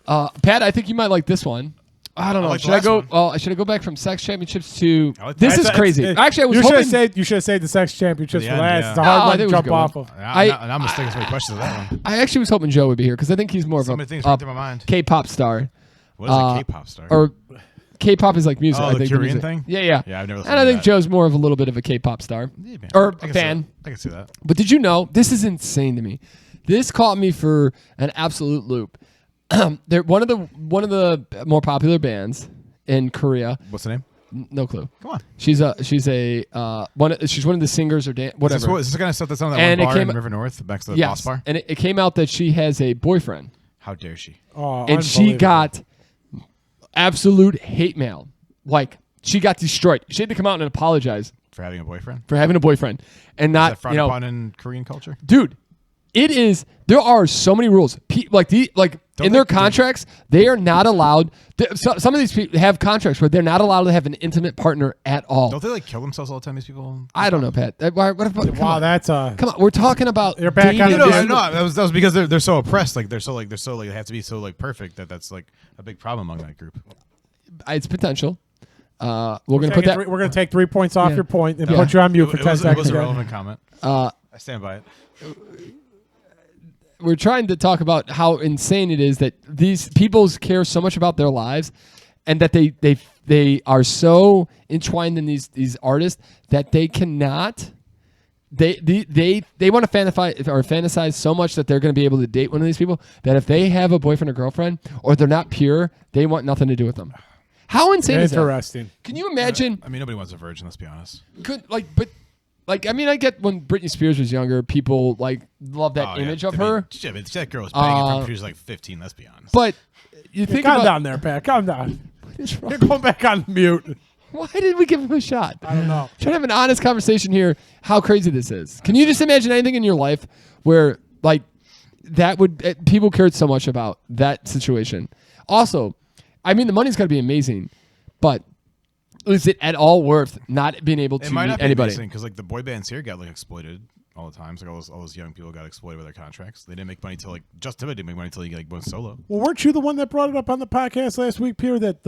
Speaker 3: up.
Speaker 1: Pat, I think you might like this one. I don't know. Should I go? Oh, should I go back from sex championships to? This is crazy. Actually, I was hoping
Speaker 2: you should have saved the sex championships for last.
Speaker 3: Yeah.
Speaker 2: It's a hard one to jump off of.
Speaker 3: I'm just thinking so many questions of that one.
Speaker 1: I actually was hoping Joe would be here because I think he's more of
Speaker 3: a
Speaker 1: K-pop star.
Speaker 3: What is a K-pop star?
Speaker 1: Or K-pop is like music.
Speaker 3: Oh,
Speaker 1: I think
Speaker 3: the Korean thing.
Speaker 1: Yeah.
Speaker 3: Yeah, I've never.
Speaker 1: And I think Joe's more of a little bit of a K-pop star or a fan.
Speaker 3: I can see that.
Speaker 1: But did you know this is insane to me? This caught me for an absolute loop. They're one of the more popular bands in Korea.
Speaker 3: What's the name?
Speaker 1: No clue.
Speaker 3: Come on.
Speaker 1: She's one of the singers or whatever.
Speaker 3: Is this the kind of stuff that's on that one bar in River North next to the Boss Bar?
Speaker 1: And it came out that she has a boyfriend.
Speaker 3: How dare she?
Speaker 2: Oh,
Speaker 1: and she got absolute hate mail. Like she got destroyed. She had to come out and apologize
Speaker 3: for having a boyfriend.
Speaker 1: And not,
Speaker 3: is that frowned upon in Korean culture,
Speaker 1: dude. It is. There are so many rules. In their contracts, they are not allowed. Some of these people have contracts where they're not allowed to have an intimate partner at all.
Speaker 3: Don't they kill themselves all the time? These people.
Speaker 1: I don't know, Pat.
Speaker 2: That's
Speaker 1: come on. We're talking about.
Speaker 2: You're back on
Speaker 3: that was because they're so oppressed. They have to be so perfect that's like a big problem among that group.
Speaker 1: It's potential. We're gonna put that.
Speaker 2: We're gonna take 3 points off your point and put you on mute for 10 seconds. It was
Speaker 3: a relevant comment. I stand by it.
Speaker 1: We're trying to talk about how insane it is that these people care so much about their lives, and that they are so entwined in these artists that they cannot. They want to fantasize so much that they're going to be able to date one of these people that if they have a boyfriend or girlfriend or they're not pure, they want nothing to do with them. How insane is that?
Speaker 2: Interesting.
Speaker 1: Can you imagine?
Speaker 3: Nobody wants a virgin. Let's be honest.
Speaker 1: I get when Britney Spears was younger, people love that image of her.
Speaker 3: That girl was banging from she was like 15. Let's be honest.
Speaker 1: But you think
Speaker 2: calm down there, Pat. Calm down. You're going back on mute.
Speaker 1: Why did we give him a shot?
Speaker 2: I don't know.
Speaker 1: Trying to have an honest conversation here. How crazy this is. Can you just imagine anything in your life where that would people cared so much about that situation? Also, the money's got to be amazing, but. Is it at all worth not being able to meet anybody?
Speaker 3: Because the boy bands here got exploited all the time. So all those young people got exploited with their contracts. They didn't make money till Justin Timberlake didn't make money until he went solo.
Speaker 2: Well, weren't you the one that brought it up on the podcast last week, Pierre? That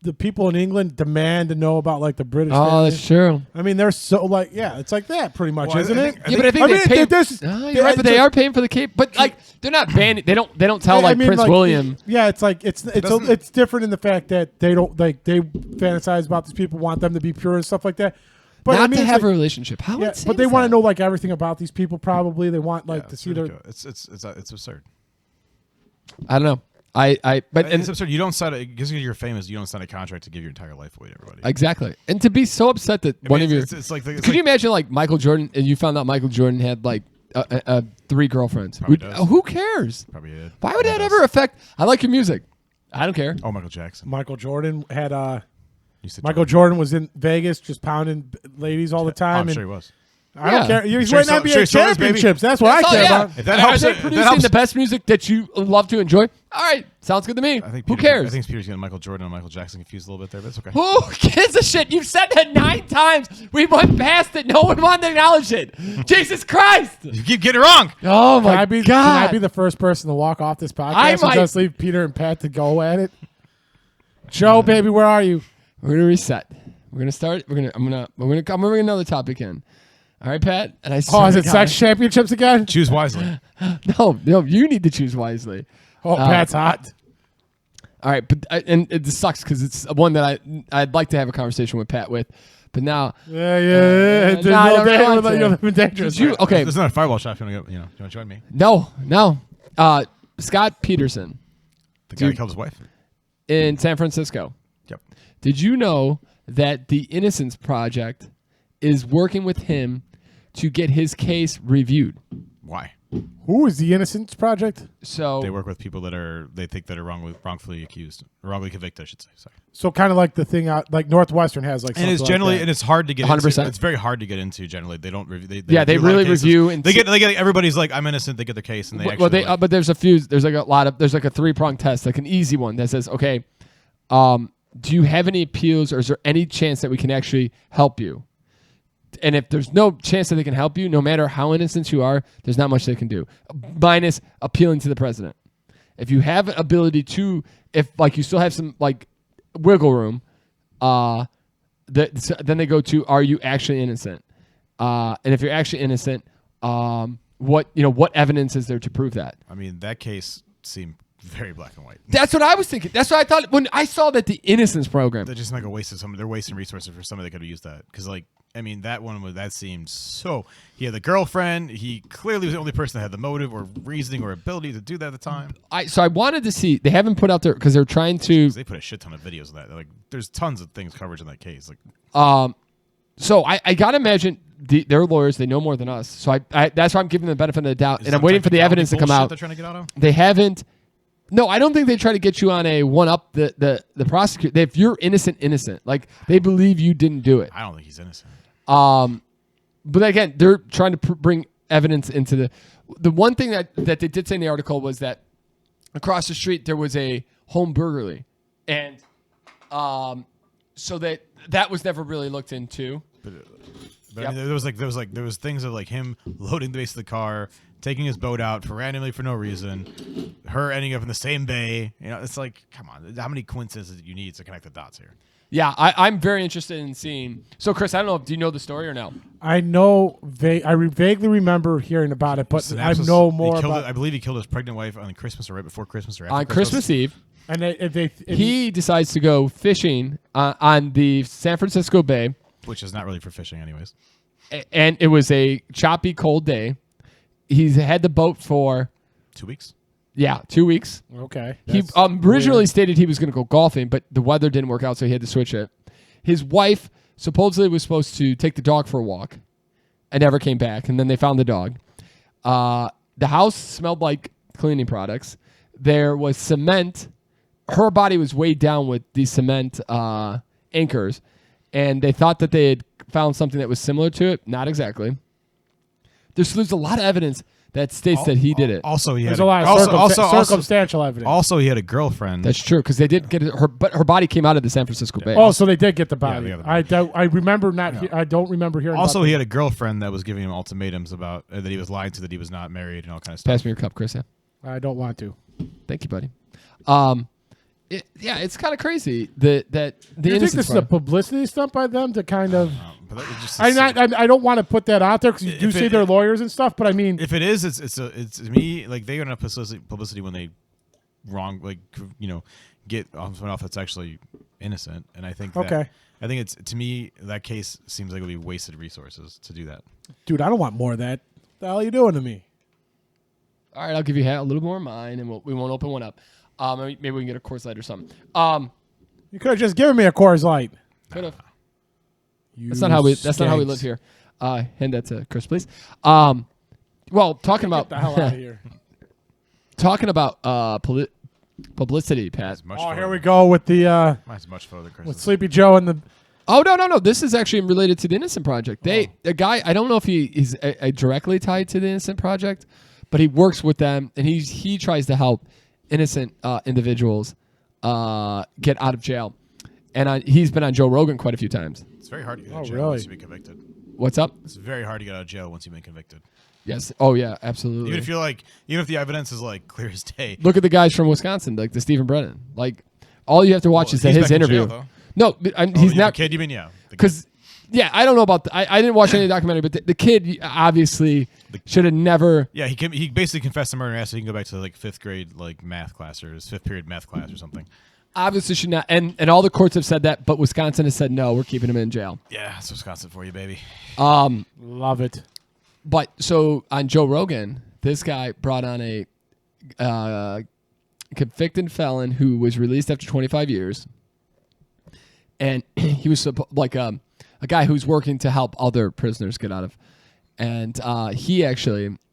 Speaker 2: the people in England demand to know about the British.
Speaker 1: Oh, that's true.
Speaker 2: They're so it's like that pretty much, isn't it?
Speaker 1: But I think they pay. You're right, but they are paying for the cape. But they're not banning. They don't tell Prince William.
Speaker 2: It's different in the fact that they don't they fantasize about these people, want them to be pure and stuff like that. But
Speaker 1: not to have a relationship. How insane
Speaker 2: but they want to know everything about these people. Probably they want to see their.
Speaker 3: It's absurd.
Speaker 1: I don't know. But
Speaker 3: it's absurd. You don't sign because you're famous. You don't sign a contract to give your entire life away to everybody.
Speaker 1: Exactly. And to be so upset that one of your, could you imagine Michael Jordan and you found out Michael Jordan had 3 girlfriends? Who cares?
Speaker 3: Probably did.
Speaker 1: Why would that ever affect? I like your music. I don't care.
Speaker 3: Oh, Michael Jackson.
Speaker 2: Michael Jordan had. Michael Jordan was in Vegas just pounding ladies all the time.
Speaker 3: I'm sure he was.
Speaker 2: I don't care. He's winning NBA championships. That's what I care about.
Speaker 3: If that helps,
Speaker 1: are they producing the best music that you love to enjoy? All right, sounds good to me. Who cares?
Speaker 3: I think Peter's getting Michael Jordan and Michael Jackson confused a little bit there, but it's okay.
Speaker 1: Who gives a shit? You've said that 9 times. We went past it. No one wanted to acknowledge it. Jesus Christ!
Speaker 3: You keep getting it wrong.
Speaker 1: Oh my God!
Speaker 2: Can I be the first person to walk off this podcast and just leave Peter and Pat to go at it? Joe, baby, where are you?
Speaker 1: We're gonna reset. We're gonna start. I'm gonna bring another topic in. All right, Pat. And is
Speaker 2: it sex championships again?
Speaker 3: Choose wisely.
Speaker 1: No, you need to choose wisely.
Speaker 2: Oh, Pat's hot.
Speaker 1: All right, but and it sucks because it's one that I'd like to have a conversation with Pat with, but now.
Speaker 2: It's dangerous.
Speaker 1: Okay,
Speaker 3: there's not a fireball shot. If you want to join me?
Speaker 1: No. Scott Peterson,
Speaker 3: the guy who killed his wife
Speaker 1: in San Francisco.
Speaker 3: Yep.
Speaker 1: Did you know that the Innocence Project is working with him to get his case reviewed?
Speaker 3: Why?
Speaker 2: Who is the Innocence Project?
Speaker 1: So
Speaker 3: they work with people that they think that are wrongfully accused, or wrongly convicted, I should say. Sorry.
Speaker 2: So kind of like the thing out, Northwestern has and
Speaker 3: it's generally
Speaker 2: and
Speaker 3: it's hard to get
Speaker 1: 100%.
Speaker 3: into. It's very hard to get into. Generally, they don't review.
Speaker 1: They really review and
Speaker 3: they get everybody's like, I'm innocent. They get their case and they actually.
Speaker 1: But there's a few. There's a 3-pronged test, an easy one that says, okay, do you have any appeals, or is there any chance that we can actually help you? And if there's no chance that they can help you, no matter how innocent you are, there's not much they can do, minus appealing to the president. If you have an ability to, if you still have some wiggle room, then they go to, are you actually innocent? And if you're actually innocent, what evidence is there to prove that?
Speaker 3: I mean, that case seemed very black and white.
Speaker 1: That's what I was thinking. That's what I thought when I saw that the Innocence Program.
Speaker 3: They're just they're wasting resources for somebody that could have used that. Because that seemed so. He had the girlfriend. He clearly was the only person that had the motive or reasoning or ability to do that at the time.
Speaker 1: So I wanted to see. They haven't put out there because they're trying to.
Speaker 3: They put a shit ton of videos of that. There's tons of things coverage in that case.
Speaker 1: So I gotta imagine they're lawyers. They know more than us. So I that's why I'm giving them the benefit of the doubt, and I'm waiting for the evidence to come out.
Speaker 3: They're trying to get out of?
Speaker 1: They haven't. No, I don't think they try to get you on a one-up the prosecutor. If you're innocent. Like, they believe you didn't do it.
Speaker 3: I don't think he's innocent.
Speaker 1: But again, they're trying to bring evidence into the one thing that they did say in the article was that across the street there was a home burglary, and so that was never really looked into.
Speaker 3: But I mean, there was things of like him loading the base of the car, taking his boat out randomly for no reason, her ending up in the same bay. You know, it's like, come on, how many coincidences do you need to connect the dots here?
Speaker 1: Yeah, I'm very interested in seeing. So, Chris, I don't know. Do you know the story or no?
Speaker 2: I know. I vaguely remember hearing about it, but I know more about.
Speaker 3: I believe he killed his pregnant wife on Christmas or right before Christmas or after
Speaker 1: on Christmas Eve.
Speaker 2: And
Speaker 1: he decides to go fishing on the San Francisco Bay,
Speaker 3: which is not really for fishing, anyways.
Speaker 1: And it was a choppy, cold day. He's had the boat for
Speaker 3: 2 weeks.
Speaker 1: Yeah, 2 weeks.
Speaker 2: Okay.
Speaker 1: He originally stated he was going to go golfing, but the weather didn't work out, so he had to switch it. His wife supposedly was supposed to take the dog for a walk and never came back, and then they found the dog. The house smelled like cleaning products. There was cement. Her body was weighed down with these cement anchors, and they thought that they had found something that was similar to it. Not exactly. There's a lot of evidence that states that he did it.
Speaker 3: Also,
Speaker 2: there's a lot of circumstantial evidence.
Speaker 3: Also, he had a girlfriend.
Speaker 1: That's true, because they did get her, but her body came out of the San Francisco Bay.
Speaker 2: Oh, so they did get the body.
Speaker 3: Yeah,
Speaker 2: I remember not. Yeah. I don't remember hearing.
Speaker 3: Also, he had a girlfriend that was giving him ultimatams about that he was lying to, that he was not married, and all kind of stuff.
Speaker 1: Pass me your cup, Chris. Yeah.
Speaker 2: I don't want to.
Speaker 1: Thank you, buddy. It's kind of crazy that the.
Speaker 2: Do you think this is a publicity stunt by them to kind of? I don't want to put that out there because you do say they're lawyers and stuff, but I mean,
Speaker 3: if it is, it's me. Like, they got enough publicity when they get someone off that's actually innocent, and I think I think it's, to me, that case seems like it would be wasted resources to do that. Dude,
Speaker 2: I don't want more of that. What the hell are you doing to me?
Speaker 1: All right, I'll give you a little more of mine, and we won't open one up. Maybe we can get a Coors Light or something.
Speaker 2: You could have just given me a Coors Light.
Speaker 1: Could have. That's not how we live here. Hand that to Chris, please. Well, talking about
Speaker 2: get the hell out of here.
Speaker 1: Talking about publicity, Pat.
Speaker 2: Here we go with the
Speaker 3: mine's much further, Chris.
Speaker 2: With Sleepy Joe and the.
Speaker 1: Oh no! This is actually related to the Innocent Project. A guy, I don't know if he's directly tied to the Innocent Project, but he works with them, and he tries to help innocent individuals get out of jail. And he's been on Joe Rogan quite a few times.
Speaker 3: It's very hard to get out of jail once you've been convicted.
Speaker 1: What's up?
Speaker 3: It's very hard to get out of jail once you've been convicted.
Speaker 1: Yes. Oh yeah, absolutely.
Speaker 3: Even if the evidence is like clear as day.
Speaker 1: Look at the guys from Wisconsin, like the Stephen Brennan. Like, all you have to watch is his interview.
Speaker 3: Jail,
Speaker 1: no, he's not.
Speaker 3: The kid, you mean? Yeah.
Speaker 1: Because I don't know about. I didn't watch any documentary, but the kid obviously should have never.
Speaker 3: Yeah, he basically confessed to murder and asked if he can go back to like 5th grade like math class or his 5th period math class or something.
Speaker 1: Obviously should not, and all the courts have said that, but Wisconsin has said no, we're keeping him in jail.
Speaker 3: Yeah, that's Wisconsin for you, baby.
Speaker 2: Love it.
Speaker 1: But so on Joe Rogan, this guy brought on a convicted felon who was released after 25 years, and he was like a guy who's working to help other prisoners get out of. And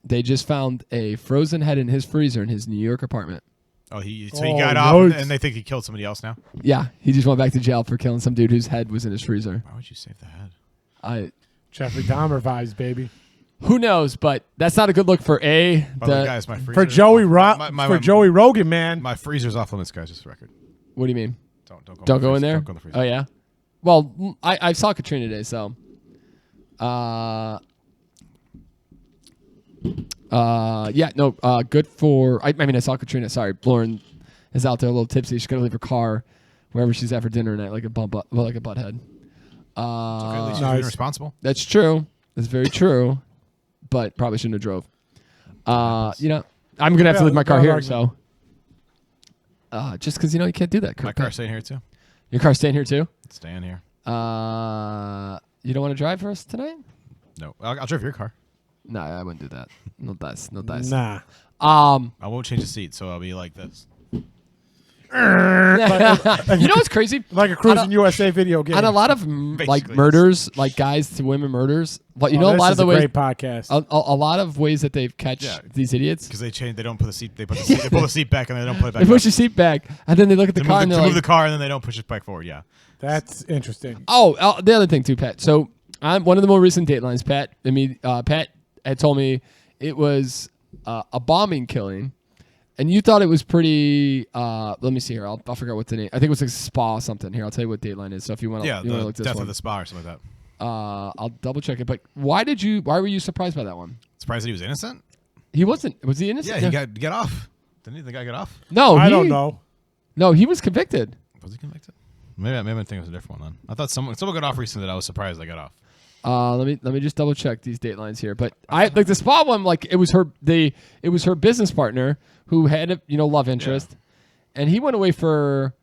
Speaker 1: they just found a frozen head in his freezer in his New York apartment.
Speaker 3: Oh, he got off, and they think he killed somebody else now?
Speaker 1: Yeah, he just went back to jail for killing some dude whose head was in his freezer.
Speaker 3: Why would you save the head?
Speaker 2: Jeffrey Dahmer vibes, baby.
Speaker 1: Who knows? But that's not a good look for
Speaker 3: guys, my freezer.
Speaker 2: For Joey Rogan, man.
Speaker 3: My freezer's off limits, guys. Just for the record.
Speaker 1: What do you mean?
Speaker 3: Don't
Speaker 1: go in there.
Speaker 3: Don't go in the freezer.
Speaker 1: Oh yeah. Well, I saw Katrina today, so. Good for. I saw Katrina. Sorry, Lauren is out there a little tipsy. She's got to leave her car wherever she's at for dinner tonight, like a butthead.
Speaker 3: It's okay, at least she's being responsible.
Speaker 1: That's true. That's very true. But probably shouldn't have drove. I'm gonna have to leave my car here. So, just because you can't do that.
Speaker 3: My car's staying here too.
Speaker 1: Your car's staying here too.
Speaker 3: It's staying here.
Speaker 1: You don't want to drive for us tonight?
Speaker 3: No, I'll drive your car.
Speaker 1: No, I wouldn't do that. No dice.
Speaker 2: Nah.
Speaker 3: I won't change the seat, so I'll be like this.
Speaker 1: You know what's crazy?
Speaker 2: Like a Cruising USA video game.
Speaker 1: On a lot of like murders, like guys to women murders. But you know, a lot of the ways.
Speaker 2: Great podcast.
Speaker 1: A lot of ways that they catch these idiots
Speaker 3: because they change. They don't put the seat. They pull the seat back and they don't put it back.
Speaker 1: They push the seat back and then they look at the car and they
Speaker 3: move the car and then they don't push it back forward. Yeah,
Speaker 2: that's interesting.
Speaker 1: Oh, the other thing too, Pat. So I'm one of the more recent Datelines. Pat had told me it was a bombing killing. And you thought it was pretty. Let me see here. I'll figure out what's the name. I think it was like a spa or something. Here, I'll tell you what Dateline is. So if you want to, look this
Speaker 3: death
Speaker 1: one.
Speaker 3: of the spa or something like that.
Speaker 1: I'll double check it. But why were you surprised by that one?
Speaker 3: Surprised that he was innocent?
Speaker 1: He wasn't. Was he innocent?
Speaker 3: Yeah, he got off. Didn't the guy get off?
Speaker 1: No,
Speaker 2: I don't know.
Speaker 1: No, he was convicted.
Speaker 3: Was he convicted? Maybe I think it was a different one. Then I thought someone got off recently that I was surprised they got off.
Speaker 1: Let me just double check these Datelines here. But I like the spa one. Like it was her business partner who had a love interest, and he went away for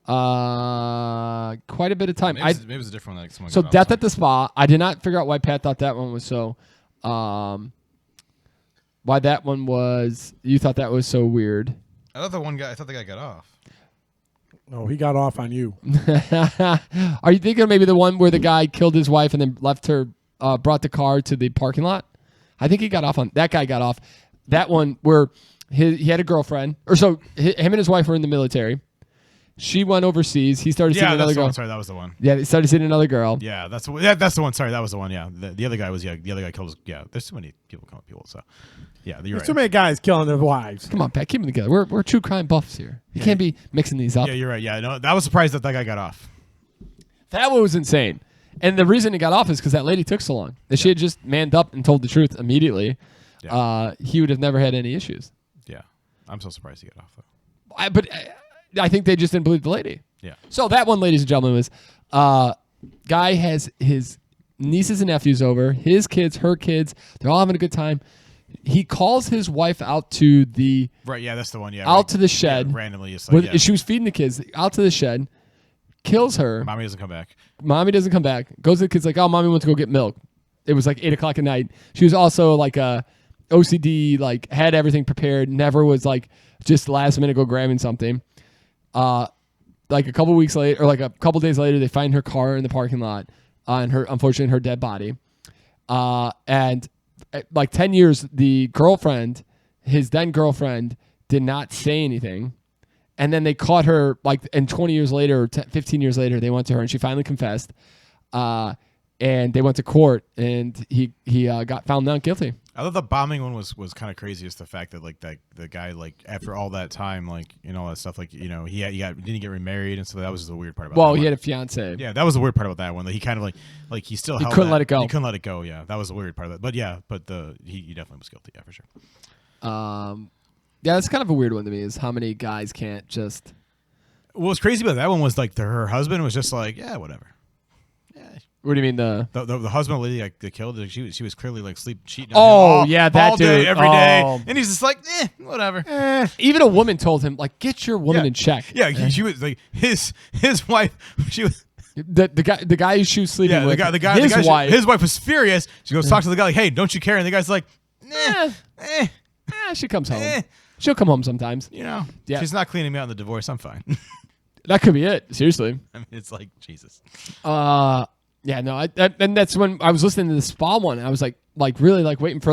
Speaker 1: quite a bit of time.
Speaker 3: Maybe it was a different one. Like
Speaker 1: so death at the spa. I did not figure out why Pat thought that one was so. Why that one was? You thought that was so weird?
Speaker 3: I thought the guy got off.
Speaker 2: No, he got off on you.
Speaker 1: Are you thinking maybe the one where the guy killed his wife and then left her, brought the car to the parking lot? I think he got off on that. Guy got off. That one where he had a girlfriend, or so him and his wife were in the military. She went overseas. He started seeing another girl.
Speaker 3: Sorry, that was the one.
Speaker 1: Yeah, he started seeing another girl.
Speaker 3: Yeah, that's the one. Sorry, that was the one. Yeah, the other guy was. Yeah, the other guy killed. There's too many people killing people. So, yeah, you're right.
Speaker 2: Too many guys killing their wives.
Speaker 1: Come on, Pat, keep them together. We're true crime buffs here. You can't be mixing these up.
Speaker 3: Yeah, you're right. Yeah, no, I was surprised that guy got off.
Speaker 1: That one was insane, and the reason he got off is because that lady took so long. If she had just manned up and told the truth immediately, he would have never had any issues.
Speaker 3: Yeah, I'm so surprised he got off though.
Speaker 1: But I think they just didn't believe the lady.
Speaker 3: Yeah.
Speaker 1: So that one, ladies and gentlemen, was guy has his nieces and nephews over, his kids, her kids. They're all having a good time. He calls his wife out to the
Speaker 3: that's the one. Yeah,
Speaker 1: out to the shed
Speaker 3: randomly. It's like,
Speaker 1: she was feeding the kids out to the shed, kills her.
Speaker 3: Mommy doesn't come back.
Speaker 1: Goes to the kids like, oh, mommy went to go get milk. It was like 8:00 at night. She was also like a OCD, like had everything prepared. Never was like just last minute go grabbing something. Like a couple weeks later, or like a couple days later, they find her car in the parking lot, and unfortunately her dead body. And like 10 years, the girlfriend, his then girlfriend, did not say anything, and then they caught her and 20 years later, or 15 years later, they went to her and she finally confessed. And they went to court, and he got found not guilty.
Speaker 3: I thought the bombing one was kind of crazy. Just the fact that the guy after all that time all that stuff he didn't get remarried and stuff. That was just the weird part about.
Speaker 1: Well,
Speaker 3: that
Speaker 1: he
Speaker 3: one.
Speaker 1: had a fiance.
Speaker 3: Yeah, that was the weird part about that one. That he kind of he still
Speaker 1: he couldn't let it go.
Speaker 3: He couldn't let it go. Yeah, that was the weird part of that. But he definitely was guilty. Yeah, for sure.
Speaker 1: Yeah, that's kind of a weird one to me. Is how many guys can't just.
Speaker 3: What was crazy about that one was her husband was just like, yeah, whatever. Yeah.
Speaker 1: What do you mean the
Speaker 3: husband lady that killed her? She was clearly cheating.
Speaker 1: On him that
Speaker 3: all
Speaker 1: dude
Speaker 3: day, every day, and he's just like, whatever.
Speaker 1: Even a woman told him get your woman in check.
Speaker 3: Yeah, she was like his wife. She was
Speaker 1: the guy she was sleeping with.
Speaker 3: His wife was furious. She goes talk to the guy like, hey, don't you care? And the guy's like,
Speaker 1: she comes home. She'll come home sometimes.
Speaker 3: She's not cleaning me out in the divorce. I'm fine.
Speaker 1: That could be it. Seriously.
Speaker 3: I mean, it's like Jesus.
Speaker 1: Yeah, no, and that's when I was listening to the spa one. I was really waiting for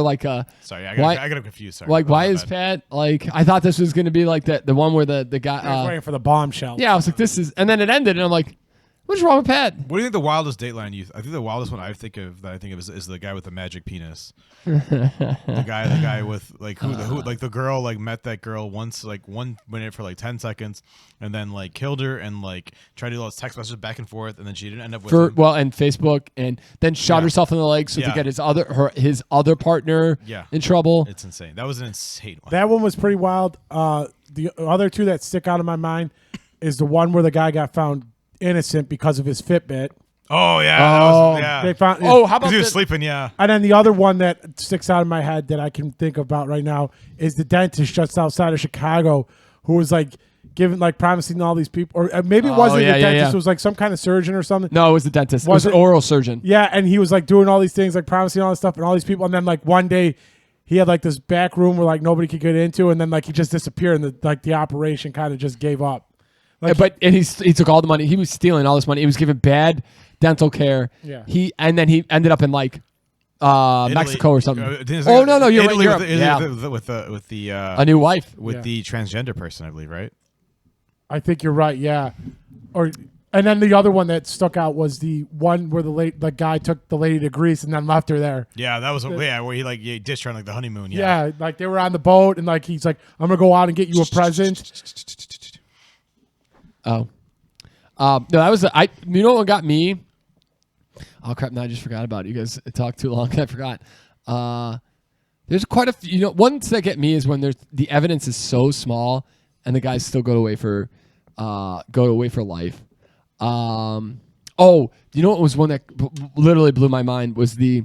Speaker 3: Sorry, I got confused. Sorry.
Speaker 1: Why is Pat I thought this was going to be the one where the guy
Speaker 2: I was waiting for the bombshell.
Speaker 1: Yeah, I was like, this is, and then it ended, and I'm like, what's wrong with Pat?
Speaker 3: What do you think the wildest Dateline I think the wildest one I think of is the guy with the magic penis. the guy with who the girl met that girl once 1 minute for 10 seconds and then killed her and tried to do all those text messages back and forth and then she didn't end up with him.
Speaker 1: And Facebook and then shot herself in the leg to get his other partner in trouble.
Speaker 3: It's insane. That was an insane one.
Speaker 2: That one was pretty wild. The other two that stick out in my mind is the one where the guy got found innocent because of his Fitbit.
Speaker 3: Oh yeah,
Speaker 2: They found.
Speaker 3: How about he was sleeping? Yeah.
Speaker 2: And then the other one that sticks out in my head that I can think about right now is the dentist just outside of Chicago, who was giving promising all these people, or maybe it wasn't the dentist. It was some kind of surgeon or something.
Speaker 1: No, it was the dentist. It was an oral surgeon.
Speaker 2: Yeah, and he was doing all these things, promising all this stuff, and all these people, and then one day he had this back room where nobody could get into, and then he just disappeared, and the operation kind of just gave up.
Speaker 1: And he took all the money. He was stealing all this money. He was giving bad dental care.
Speaker 2: Yeah.
Speaker 1: And then he ended up in like Mexico or something. No, you're
Speaker 3: Italy
Speaker 1: right.
Speaker 3: with the
Speaker 1: a new wife
Speaker 3: with the transgender person, I believe, right?
Speaker 2: I think you're right. Yeah. And then the other one that stuck out was the one where the guy took the lady to Greece and then left her there.
Speaker 3: Yeah, that was where he dished her on like the honeymoon.
Speaker 2: Yeah, like they were on the boat and like he's like, I'm gonna go out and get you a present.
Speaker 1: Oh, no, that was you know what got me? Oh crap! Now I just forgot about it. You guys talked too long. I forgot. There's quite a few. Ones that get me is when the evidence is so small and the guys still go away for life. You know what was one that literally blew my mind was the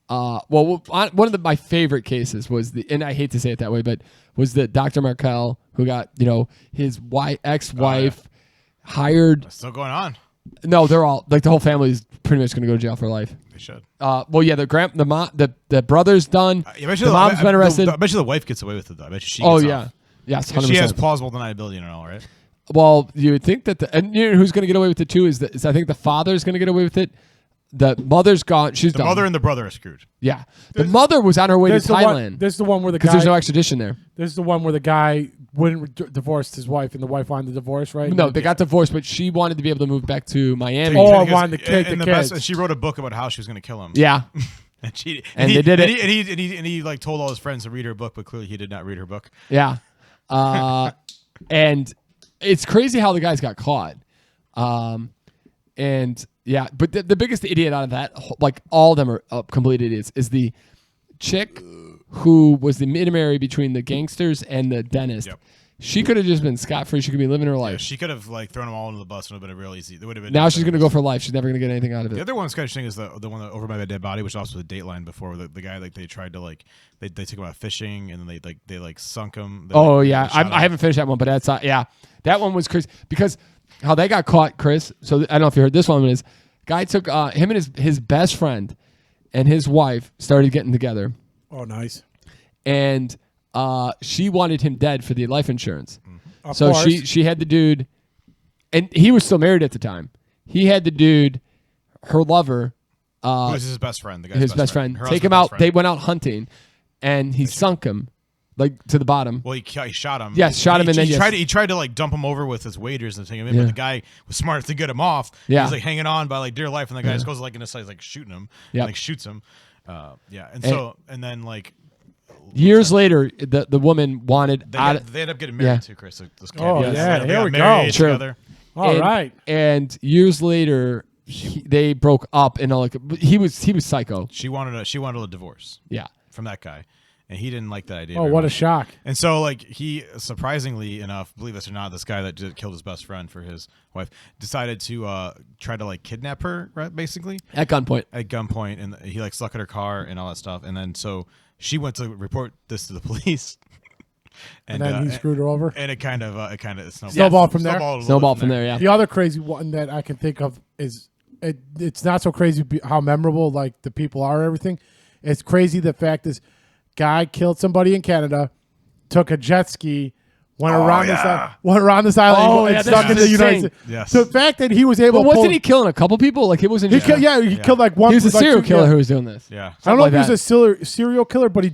Speaker 1: one of my favorite cases was and I hate to say it that way, but was the Dr. Markel who got his ex-wife hired.
Speaker 3: That's still going on.
Speaker 1: No, they're all like the whole family is pretty much going to go to jail for life.
Speaker 3: They should.
Speaker 1: The brother's done. The mom's been arrested.
Speaker 3: I bet you the wife gets away with it though. I bet she.
Speaker 1: Yes,
Speaker 3: 100%. She has plausible deniability and all, right?
Speaker 1: Well, you would think that and who's going to get away with it too is I think the father's going to get away with it. The mother's gone. She's done.
Speaker 3: The mother and the brother are screwed.
Speaker 1: Yeah, the mother was on her way to Thailand.
Speaker 2: There's the one where
Speaker 1: because there's no extradition there.
Speaker 2: There's the one where the guy wouldn't divorce his wife and the wife wanted the divorce, right?
Speaker 1: No, they got divorced, but she wanted to be able to move back to Miami.
Speaker 2: Wanted to take the kids.
Speaker 3: And she wrote a book about how she was going to kill him.
Speaker 1: Yeah.
Speaker 3: And they did it. And he like told all his friends to read her book, but clearly he did not read her book.
Speaker 1: Yeah. And it's crazy how the guys got caught. And yeah, but the biggest idiot out of that, like all of them are complete idiots, is the chick who was the intermediary between the gangsters and the dentist. Yep. She could have just been scot-free. She could be living her life.
Speaker 3: Yeah, she could have like thrown them all under the bus and it would have been real easy. It would have been.
Speaker 1: Now she's going to go for life. She's never going to get anything out of it.
Speaker 3: The other one that's kind of interesting is the one that over my dead body, which also was a Dateline before. The guy like they tried to like they took him out fishing and then they sunk him.
Speaker 1: I haven't finished that one, but that's that one was crazy because how they got caught, Chris. So I don't know if you heard this one is guy took him and his best friend and his wife started getting together.
Speaker 2: Oh, nice.
Speaker 1: And she wanted him dead for the life insurance.
Speaker 2: Of
Speaker 1: so
Speaker 2: course.
Speaker 1: she had the dude, and he was still married at the time. He had the dude, her lover,
Speaker 3: who was his best friend, the guy's
Speaker 1: his best friend. Take him out. They went out hunting, and he sunk him like to the bottom.
Speaker 3: Well, he shot him.
Speaker 1: Yes, shot him, and then
Speaker 3: he tried to like dump him over with his waders and take him in, but the guy was smart enough to get him off.
Speaker 1: Yeah.
Speaker 3: He was like hanging on by like dear life, and the guy just goes like in his side, like shooting him, and, like shoots him. And then like.
Speaker 1: Years later, the woman wanted
Speaker 3: they end up getting married too, Chris.
Speaker 2: Here we go.
Speaker 3: Together.
Speaker 2: All right.
Speaker 1: And years later, they broke up, and he was psycho.
Speaker 3: She wanted a divorce.
Speaker 1: Yeah,
Speaker 3: from that guy, and he didn't like that idea.
Speaker 2: Oh, what a shock!
Speaker 3: And so, like, he surprisingly enough, believe this or not, this guy that just killed his best friend for his wife decided to try to like kidnap her, right? Basically,
Speaker 1: at gunpoint,
Speaker 3: and he like stuck in her car and all that stuff, and then so. She went to report this to the police,
Speaker 2: and then he screwed her over.
Speaker 3: And it kind of
Speaker 2: snowballed from there.
Speaker 1: Snowballed from there. Yeah.
Speaker 2: The other crazy one that I can think of is it's not so crazy how memorable like the people are. Everything, it's crazy. The fact is, guy killed somebody in Canada, took a jet ski. Went around this island and stuck in the United States.
Speaker 3: Yes.
Speaker 2: So the fact that he was able to
Speaker 1: wasn't he killing a couple people? Like it wasn't
Speaker 2: he killed like one.
Speaker 1: He was a serial killer who was doing this.
Speaker 3: Yeah.
Speaker 2: I don't know if he was a serial killer, but he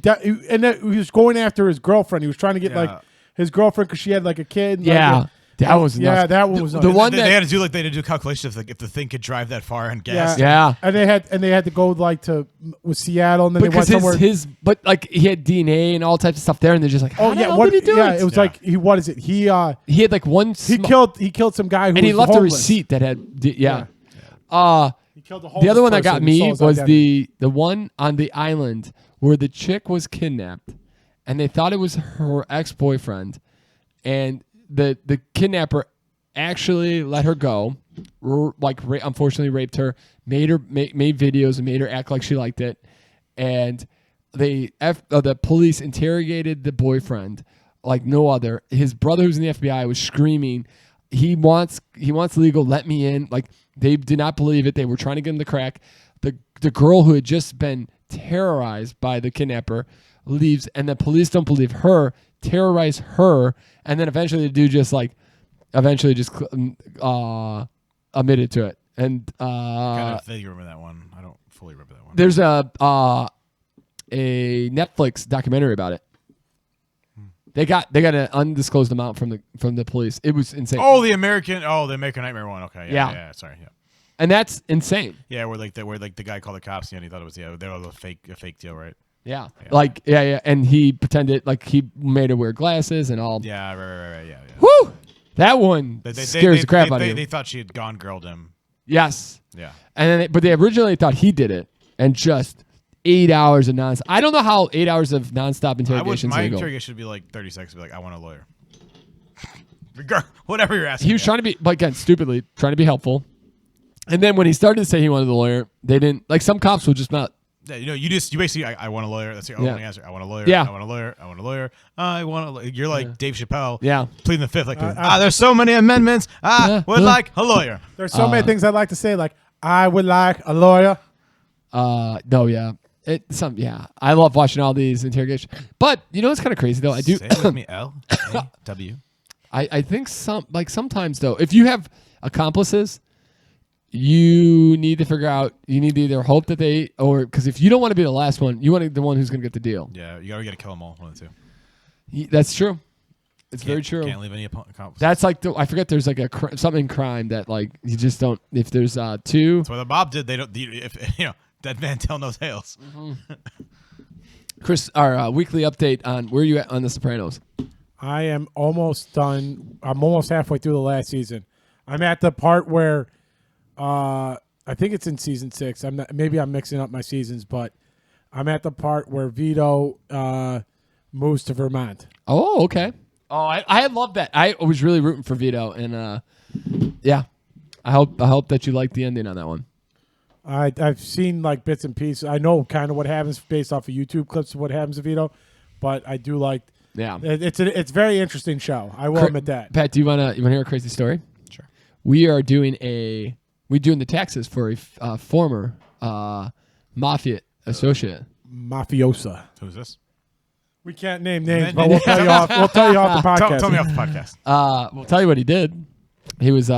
Speaker 2: was going after his girlfriend. He was trying to get like his girlfriend because she had like a kid.
Speaker 1: That was nuts.
Speaker 2: Yeah, that one was
Speaker 1: the one
Speaker 3: they had to do calculations if the thing could drive that far on gas.
Speaker 1: Yeah.
Speaker 2: And they had to go like with Seattle, and then
Speaker 1: because
Speaker 2: they went somewhere.
Speaker 1: But like he had DNA and all types of stuff there, and they're just like, what did he do?
Speaker 2: Yeah, it was like what is it? He had
Speaker 1: like one.
Speaker 2: He killed some guy who
Speaker 1: and he left
Speaker 2: homeless.
Speaker 1: a receipt that had
Speaker 2: He killed
Speaker 1: the other one that got me was the one on the island where the chick was kidnapped, and they thought it was her ex-boyfriend, and the kidnapper actually let her go, unfortunately raped her, made videos and made her act like she liked it, and the police interrogated the boyfriend like no other. His brother, who's in the FBI, was screaming, "He wants legal. Let me in!" Like they did not believe it. They were trying to get him the crack. The girl who had just been terrorized by the kidnapper leaves, and the police don't believe her, terrorize her, and then eventually the dude just like eventually just admitted to it. And
Speaker 3: kind of vaguely remember that one. I don't fully remember that one.
Speaker 1: There's a Netflix documentary about it. They got an undisclosed amount from the police. It was insane.
Speaker 3: Oh, the American Nightmare one. Okay, yeah. Sorry, yeah.
Speaker 1: And that's insane.
Speaker 3: Yeah, where the guy called the cops and he thought it was they were a fake deal, right?
Speaker 1: Yeah. And he pretended like he made her wear glasses and all.
Speaker 3: Yeah, right, yeah.
Speaker 1: Woo! That one scares the crap out of you.
Speaker 3: They thought she had gone girled him.
Speaker 1: Yes.
Speaker 3: Yeah.
Speaker 1: And then but they originally thought he did it, and just 8 hours of nonstop. I don't know how 8 hours of nonstop interrogation.
Speaker 3: My interrogation should be like 30 seconds. Be like, I want a lawyer. Whatever you're asking.
Speaker 1: He was trying to be, again, stupidly trying to be helpful. And then when he started to say he wanted a lawyer, they didn't. Like some cops will just not.
Speaker 3: Yeah, you basically, I want a lawyer. That's the only answer. I want a lawyer.
Speaker 1: Yeah.
Speaker 3: I want a lawyer. I want a lawyer. I want a lawyer. You're like Dave Chappelle.
Speaker 1: Yeah.
Speaker 3: Pleading the fifth. Like, there's so many amendments. Would like a lawyer.
Speaker 2: There's so many things I'd like to say. Like, I would like a lawyer.
Speaker 1: No, yeah. I love watching all these interrogations. But you know what's kind of crazy though? I do.
Speaker 3: Say it with me, L-A-W.
Speaker 1: I think sometimes though, if you have accomplices, you need to figure out. You need to either hope that because if you don't want to be the last one, you want to be the one who's going to get the deal.
Speaker 3: Yeah, you gotta kill them all. One of the two.
Speaker 1: That's true. It's very true.
Speaker 3: Can't leave any accomplices.
Speaker 1: That's like I forget. There's like something crime that like you just don't. If there's two.
Speaker 3: That's what the mob did. They don't. If dead man tell no tales.
Speaker 1: Mm-hmm. Chris, our weekly update on where you at on The Sopranos.
Speaker 2: I am almost done. I'm almost halfway through the last season. I'm at the part where I think it's in season 6. Maybe I'm mixing up my seasons, but I'm at the part where Vito moves to Vermont.
Speaker 1: Oh, okay. Oh, I love that. I was really rooting for Vito, and yeah, I hope that you like the ending on that one.
Speaker 2: I've seen like bits and pieces. I know kind of what happens based off of YouTube clips of what happens to Vito, but I do like.
Speaker 1: Yeah,
Speaker 2: it's a very interesting show. I will admit that.
Speaker 1: Pat, do you wanna hear a crazy story?
Speaker 3: Sure.
Speaker 1: We're doing the taxes for a former mafia associate.
Speaker 2: Mafiosa.
Speaker 3: Who's this?
Speaker 2: We can't name names, but we'll tell you off. We'll tell you off the podcast.
Speaker 3: Tell me off the podcast.
Speaker 1: We'll tell you what he did. He was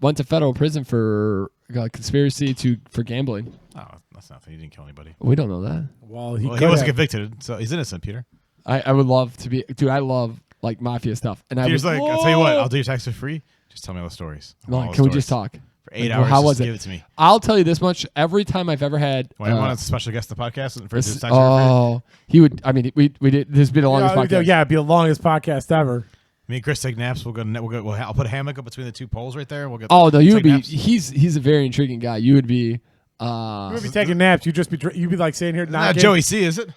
Speaker 1: went to federal prison for conspiracy for gambling.
Speaker 3: Oh, that's nothing. He didn't kill anybody.
Speaker 1: We don't know that.
Speaker 2: Well, he
Speaker 3: wasn't convicted, so he's innocent, Peter.
Speaker 1: I would love to be, dude. I love like mafia stuff, and
Speaker 3: Peter's like, I'll tell you what, I'll do your taxes for free. Just tell me all the stories.
Speaker 1: Can we just talk
Speaker 3: for 8 hours?
Speaker 1: How was
Speaker 3: it?
Speaker 1: Give
Speaker 3: it to me.
Speaker 1: I'll tell you this much: every time I've ever had,
Speaker 3: I want a special guest on the podcast.
Speaker 1: He would. I mean, we did. This has been the longest podcast.
Speaker 2: Yeah, it'd be the longest podcast ever.
Speaker 3: Me and Chris take naps. I'll put a hammock up between the two poles right there. We'll get.
Speaker 1: Oh no, you would be. Naps. He's a very intriguing guy. You would be.
Speaker 2: You would be taking naps. You'd be like sitting here.
Speaker 3: Not Joey C, is it?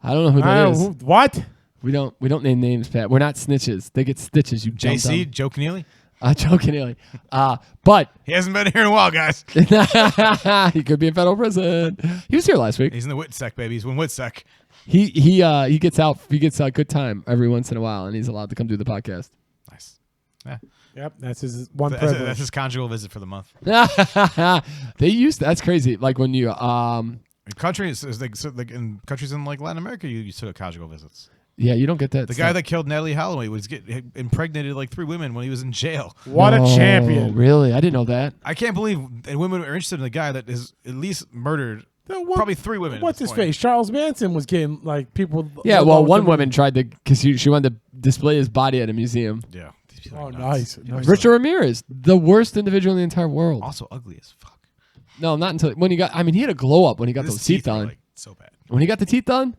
Speaker 1: I don't know who that is.
Speaker 2: What?
Speaker 1: We don't name names, Pat. We're not snitches. They get stitches. You
Speaker 3: JC, Joe Keneally.
Speaker 1: Joe Keneally. But
Speaker 3: he hasn't been here in a while, guys.
Speaker 1: He could be in federal prison. He was here last week.
Speaker 3: He's in the WITSEC, baby. He's in WITSEC.
Speaker 1: He gets out. He gets a good time every once in a while, and he's allowed to come do the podcast.
Speaker 3: Nice. Yeah.
Speaker 2: Yep, that's his one privilege.
Speaker 3: That's his conjugal visit for the month.
Speaker 1: They used that's crazy. Like when you
Speaker 3: in countries like in countries in like Latin America, you still get conjugal visits.
Speaker 1: Yeah, you don't get that.
Speaker 3: The guy that killed Natalie Holloway impregnated like 3 women when he was in jail.
Speaker 2: What a champion!
Speaker 1: Really, I didn't know that.
Speaker 3: I can't believe women are interested in a guy that has at least murdered probably 3 women.
Speaker 2: What's his face? Charles Manson was getting like people.
Speaker 1: Yeah, well, one woman tried to because she wanted to display his body at a museum.
Speaker 3: Yeah.
Speaker 2: Oh, nice.
Speaker 1: Richard Ramirez, the worst individual in the entire world.
Speaker 3: Also ugly as fuck.
Speaker 1: No, not until when he got. I mean, he had a glow up when he got those teeth done.
Speaker 3: Like, so bad.
Speaker 1: When he got the teeth done,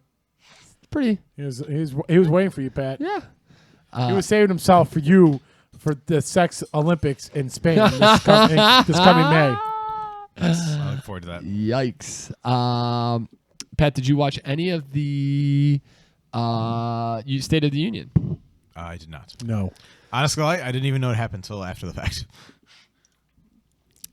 Speaker 1: pretty.
Speaker 2: He was waiting for you, Pat.
Speaker 1: Yeah.
Speaker 2: He was saving himself for you for the sex Olympics in Spain this coming May.
Speaker 3: Yes, I look forward to that.
Speaker 1: Yikes. Pat, did you watch any of the State of the Union?
Speaker 3: I did not.
Speaker 2: No.
Speaker 3: Honestly, I didn't even know it happened until after the fact.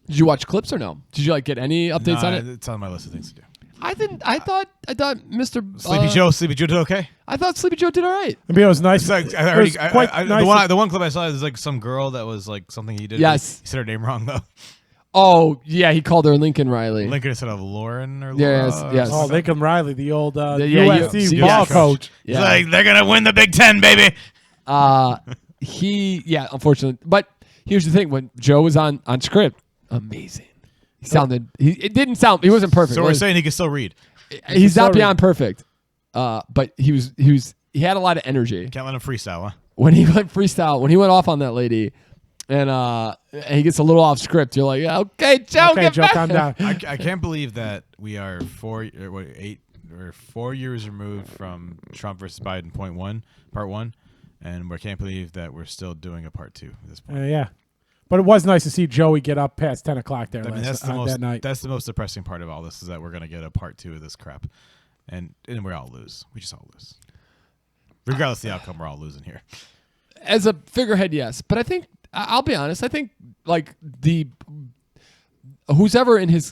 Speaker 1: Did you watch clips or no? Did you get any updates on it?
Speaker 3: It's on my list of things to do.
Speaker 1: I didn't. I thought Mr.
Speaker 3: Sleepy Joe did okay.
Speaker 1: I thought Sleepy Joe did all right.
Speaker 2: I mean, it was nice.
Speaker 3: Nice. The one clip I saw is like some girl that was like something he did.
Speaker 1: Yes.
Speaker 3: He said her name wrong though.
Speaker 1: Oh yeah, he called her Lincoln Riley.
Speaker 3: Lincoln instead of Lauren or
Speaker 1: yes.
Speaker 2: Oh, Lincoln Riley, the old
Speaker 1: USC
Speaker 2: ball coach.
Speaker 3: He's like, they're gonna win the Big Ten, baby.
Speaker 1: unfortunately. But here's the thing: when Joe was on script, amazing. He sounded. It didn't sound. He wasn't perfect.
Speaker 3: So we're saying he can still read.
Speaker 1: He's not beyond perfect, but he had a lot of energy.
Speaker 3: Can't let him freestyle, huh?
Speaker 1: When he went off on that lady, and he gets a little off script, you're like, okay, Joe,
Speaker 2: calm down.
Speaker 3: I can't believe that we are 4 years removed from Trump versus Biden part one, and we can't believe that we're still doing a part 2 at this point.
Speaker 2: Yeah. But it was nice to see Joey get up past 10 o'clock there that night.
Speaker 3: That's the most depressing part of all this, is that we're going to get a part 2 of this crap. And we all lose. We just all lose. Regardless of the outcome, we're all losing here.
Speaker 1: As a figurehead, yes. But I think, I'll be honest, I think like who's ever in his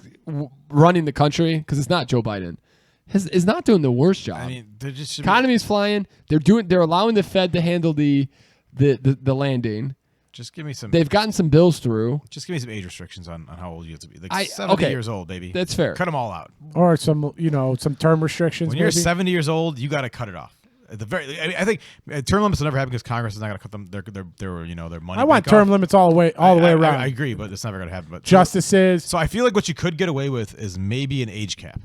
Speaker 1: running the country, because it's not Joe Biden, is not doing the worst job.
Speaker 3: I mean,
Speaker 1: economy's flying. They're allowing the Fed to handle the landing.
Speaker 3: Just give me some.
Speaker 1: They've gotten some bills through.
Speaker 3: Just give me some age restrictions on how old you have to be. Like 70 years old, baby.
Speaker 1: That's fair.
Speaker 3: Cut them all out.
Speaker 2: Or some term restrictions.
Speaker 3: When you're 70 years old, you got to cut it off. At the I think term limits will never happen because Congress is not going to cut them. Their money.
Speaker 2: I want term limits all the way around.
Speaker 3: I agree, but it's never going to happen. But
Speaker 2: justices.
Speaker 3: So I feel like what you could get away with is maybe an age cap.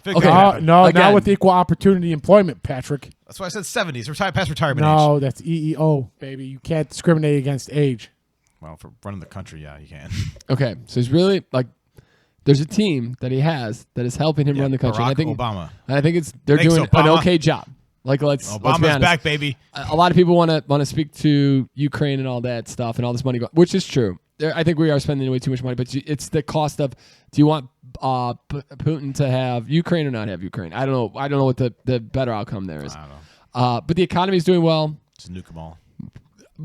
Speaker 2: No, not with equal opportunity employment, Patrick.
Speaker 3: That's why I said 70s. Past retirement
Speaker 2: age.
Speaker 3: No,
Speaker 2: that's EEO, baby. You can't discriminate against age.
Speaker 3: Well, for running the country, yeah, you can.
Speaker 1: Okay, so he's really like, there's a team that he has that is helping him run the country.
Speaker 3: Barack Obama.
Speaker 1: And I think they're doing an okay job. Like let's be honest.
Speaker 3: Back, baby.
Speaker 1: A lot of people want to speak to Ukraine and all that stuff and all this money, which is true. I think we are spending way too much money, but it's the cost of. Do you want Putin to have Ukraine or not have Ukraine? I don't know. I don't know what the better outcome there is.
Speaker 3: I don't know.
Speaker 1: But the economy is doing well.
Speaker 3: Just nuke them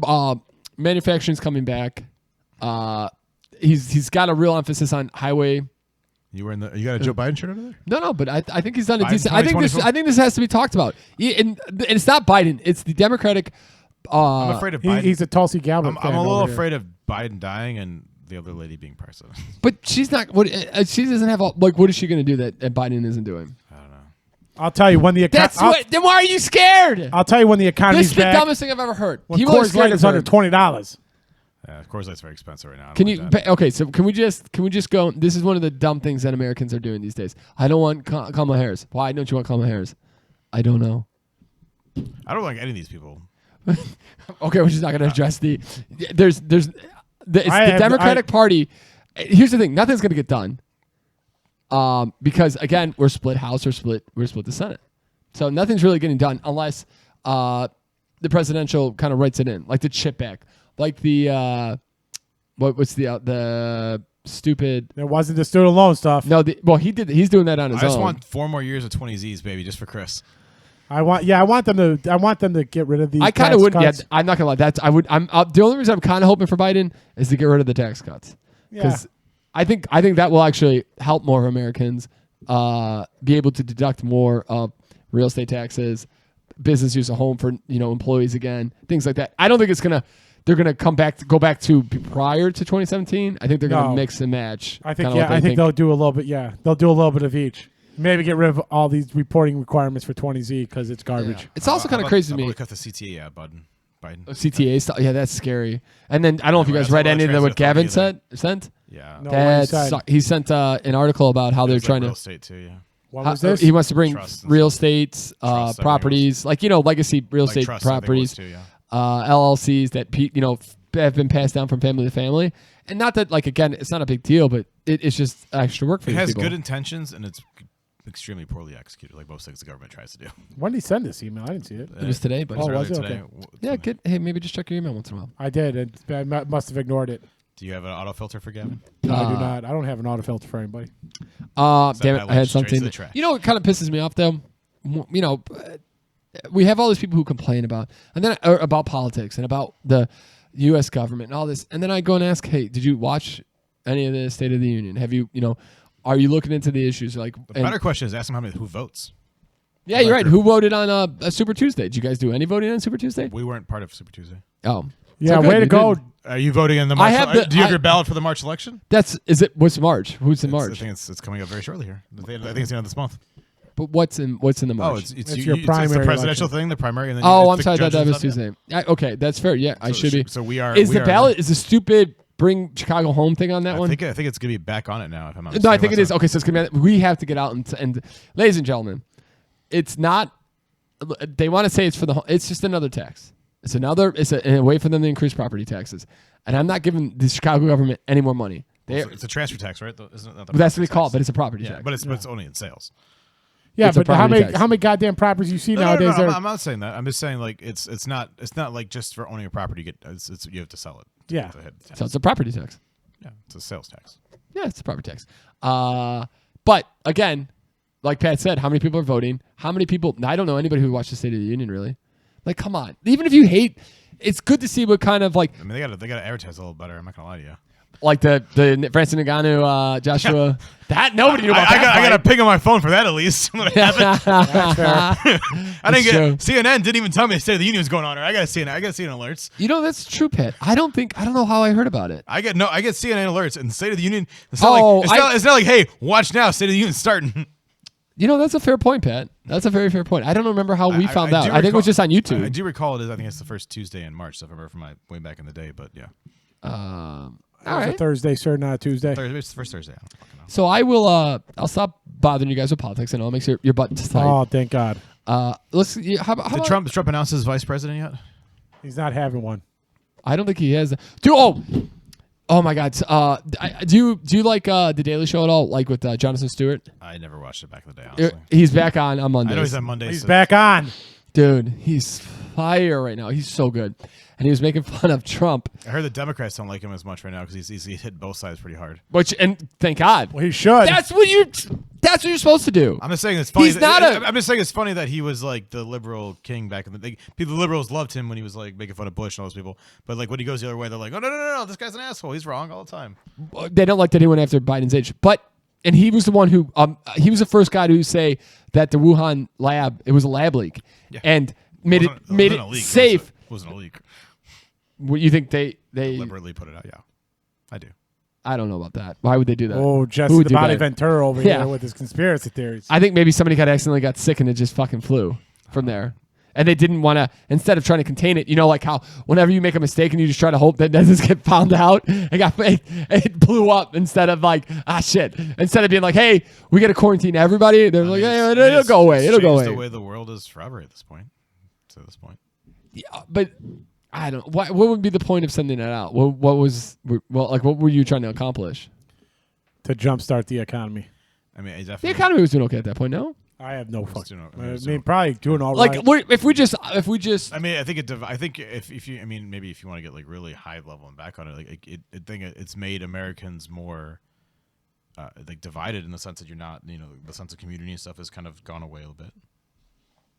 Speaker 3: all.
Speaker 1: Manufacturing's coming back. He's got a real emphasis on highway.
Speaker 3: You got a Joe Biden shirt under there?
Speaker 1: No, but I think he's done a decent. I think this has to be talked about. And it's not Biden. It's the Democratic.
Speaker 3: I'm afraid of Biden.
Speaker 2: He's a Tulsi Gabbard.
Speaker 3: I'm a little afraid of Biden dying and the other lady being president.
Speaker 1: But she's not. She doesn't have what is she going to do that Biden isn't doing?
Speaker 3: I don't know.
Speaker 2: I'll tell you when the economy.
Speaker 1: Then why are you scared?
Speaker 2: I'll tell you when the economy's
Speaker 1: back. This is the dumbest thing I've ever heard.
Speaker 2: When Coors Light is under $20.
Speaker 3: Yeah, Coors Light's very expensive right now.
Speaker 1: Okay, so can we just go? This is one of the dumb things that Americans are doing these days. I don't want Kamala Harris. Why don't you want Kamala Harris? I don't know.
Speaker 3: I don't like any of these people.
Speaker 1: Okay, we're just not going to address the Democratic Party. Here's the thing: nothing's going to get done, because again, we're split House or split the Senate, so nothing's really getting done unless the presidential kind of writes it in, like the chip back, like the what's the stupid.
Speaker 2: There wasn't the student loan stuff.
Speaker 1: No, he did. He's doing that on his own.
Speaker 3: I just want 4 more years of 20Zs, baby, just for Chris.
Speaker 2: I want them to get rid of these.
Speaker 1: I kind of wouldn't. Yeah, I'm not gonna lie. The only reason I'm kind of hoping for Biden is to get rid of the tax cuts, because I think that will actually help more Americans be able to deduct more of real estate taxes, business use a home for employees again, things like that. I don't think they're gonna go back to prior to 2017. I think they're gonna mix and match.
Speaker 2: I think they'll do a little bit. Yeah, they'll do a little bit of each. Maybe get rid of all these reporting requirements for 20Z because it's garbage.
Speaker 1: Yeah. It's also kind of crazy to me.
Speaker 3: Cut the CTA out, Biden.
Speaker 1: CTA stuff. Yeah, that's scary. And then I don't know if you guys read any of what Gavin sent.
Speaker 3: Yeah.
Speaker 2: No,
Speaker 1: he sent an article about how they're trying
Speaker 3: real
Speaker 1: to.
Speaker 3: Estate too, yeah.
Speaker 2: What was this?
Speaker 1: He wants to bring real estate properties, legacy real estate properties,
Speaker 3: too, yeah.
Speaker 1: LLCs that have been passed down from family to family. And not that, again, it's not a big deal, but it's just extra work for people. It
Speaker 3: has good intentions, and it's extremely poorly executed, like most things the government tries to do.
Speaker 2: When did he send this email? I didn't see it.
Speaker 1: It was today, but
Speaker 2: was it?
Speaker 3: Today.
Speaker 1: Okay. Yeah, hey, maybe just check your email once in a while.
Speaker 2: I did. I must have ignored it.
Speaker 3: Do you have an autofilter for Gavin?
Speaker 2: No, I do not. I don't have an autofilter for anybody.
Speaker 1: Damn it, I had something. What kind of pisses me off though? We have all these people who complain about politics and about the U.S. government and all this, and then I go and ask, hey, did you watch any of the State of the Union? Have you, are you looking into the issues? The
Speaker 3: better question is ask them who votes.
Speaker 1: Yeah, you're right. Who voted on a Super Tuesday? Did you guys do any voting on Super Tuesday?
Speaker 3: We weren't part of Super Tuesday.
Speaker 1: Oh.
Speaker 2: Yeah, way to go.
Speaker 3: Are you voting in the March? Do you have your ballot for the March election?
Speaker 1: What's March? Who's in March?
Speaker 3: I think it's coming up very shortly here. I think it's the end of this month.
Speaker 1: But what's in the March?
Speaker 3: Oh, it's your primary. It's the presidential
Speaker 2: election.
Speaker 3: thing, the primary. And then
Speaker 1: I'm sorry. That was Tuesday. Okay, that's fair. Yeah, I should be.
Speaker 3: So we are.
Speaker 1: Is the ballot? Is the stupid bring Chicago home thing on that one?
Speaker 3: I think it's gonna be back on it now. If I'm not
Speaker 1: mistaken. No, I think it is. Okay, so it's gonna be. We have to get out and ladies and gentlemen, it's not. They want to say it's for the. It's just another tax. It's a way for them to increase property taxes, and I'm not giving the Chicago government any more money.
Speaker 3: It's a transfer tax, right? Isn't that
Speaker 1: that's what they call it, but it's a property tax.
Speaker 3: But it's only in sales.
Speaker 2: Yeah, but how many goddamn properties you see nowadays?
Speaker 3: No, I'm not saying that. I'm just saying like it's not like just for owning a property. You have to sell it.
Speaker 2: Yeah.
Speaker 1: So it's a property tax.
Speaker 3: Yeah, it's a sales tax.
Speaker 1: Yeah, it's a property tax. But again, like Pat said, how many people are voting? How many people? I don't know anybody who watched the State of the Union really. Like, come on. Even if you hate, it's good to see what kind of like.
Speaker 3: I mean, they got to advertise a little better. I'm not gonna lie to you.
Speaker 1: Like the Francis Ngannou, Joshua. That nobody knew about.
Speaker 3: I got a ping on my phone for that at least. I didn't get CNN. Didn't even tell me the State of the Union was going on. Or I got CNN. I got CNN alerts.
Speaker 1: You know that's true, Pat. I don't know how I heard about it.
Speaker 3: I get CNN alerts and the State of the Union. It's not like hey, watch now, State of the Union's starting.
Speaker 1: You know, that's a fair point, Pat. That's a very fair point. I don't remember how we found out. I think it was just on YouTube.
Speaker 3: I do recall it is. I think it's the first Tuesday in March. So if I remember from my way back in the day, but yeah.
Speaker 2: It was a Thursday, sir, not a Tuesday.
Speaker 3: It's the first Thursday.
Speaker 1: So I will. I'll stop bothering you guys with politics, and I'll make sure your buttons tight.
Speaker 2: Oh, thank God.
Speaker 1: Let's. How
Speaker 3: Did Trump announce his vice president yet?
Speaker 2: He's not having one.
Speaker 1: I don't think he has. Oh my God. Do you like the Daily Show at all? Like with Jonathan Stewart?
Speaker 3: I never watched it back in the day. Honestly,
Speaker 1: he's back on Mondays.
Speaker 3: I know he's on Mondays.
Speaker 2: He's back on,
Speaker 1: dude. He's fire right now. He's so good, and he was making fun of Trump.
Speaker 3: I heard the Democrats don't like him as much right now because he's hit both sides pretty hard.
Speaker 1: And thank God.
Speaker 2: Well, he should.
Speaker 1: That's what you're supposed to do.
Speaker 3: I'm just saying it's funny.
Speaker 1: I'm
Speaker 3: just saying it's funny that he was like the liberal king back in the day. The liberals loved him when he was like making fun of Bush and all those people. But like when he goes the other way, they're like, oh no, this guy's an asshole. He's wrong all the time.
Speaker 1: They don't like that he went after Biden's age, and he was the one who he was the first guy to say that the Wuhan lab, it was a lab leak, and made it safe.
Speaker 3: It wasn't a leak.
Speaker 1: You think they
Speaker 3: deliberately put it out? Yeah, I do.
Speaker 1: I don't know about that. Why would they do that?
Speaker 2: Oh, Jesse the Body Ventura over here with his conspiracy theories.
Speaker 1: I think maybe somebody accidentally got sick and it just fucking flew from there. And they didn't want to, instead of trying to contain it, you know, like how whenever you make a mistake and you just try to hope that doesn't get found out, it blew up instead of like, shit. Instead of being like, hey, we got to quarantine everybody, they're like, hey, it'll go away. It'll go away.
Speaker 3: The way the world is forever at this point. To this point.
Speaker 1: Yeah, but I don't. What would be the point of sending that out? What were you trying to accomplish?
Speaker 2: To jumpstart the economy.
Speaker 3: I mean,
Speaker 1: the economy was doing okay at that point. No,
Speaker 2: I have no fucking. I mean, probably doing all
Speaker 1: right. Like, if we just.
Speaker 3: I mean, I think if you. I mean, maybe if you want to get like really high level and back on it, like it's made Americans more. Like divided in the sense that you're not, you know, the sense of community and stuff has kind of gone away a little bit.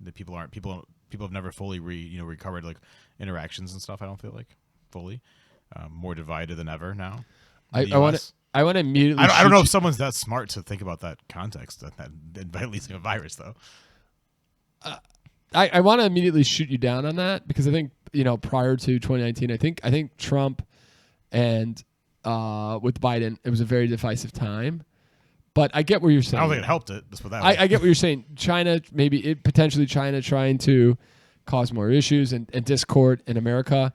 Speaker 3: That people have never fully recovered like interactions and stuff. I don't feel like fully more divided than ever now.
Speaker 1: I want to immediately.
Speaker 3: I don't know if someone's that smart to think about that context by releasing a virus though.
Speaker 1: I want to immediately shoot you down on that because I think prior to 2019, I think Trump and with Biden it was a very divisive time. But I get what you're saying.
Speaker 3: I don't think it helped it. Let's put that
Speaker 1: I get what you're saying. China, potentially China trying to cause more issues and discord in America.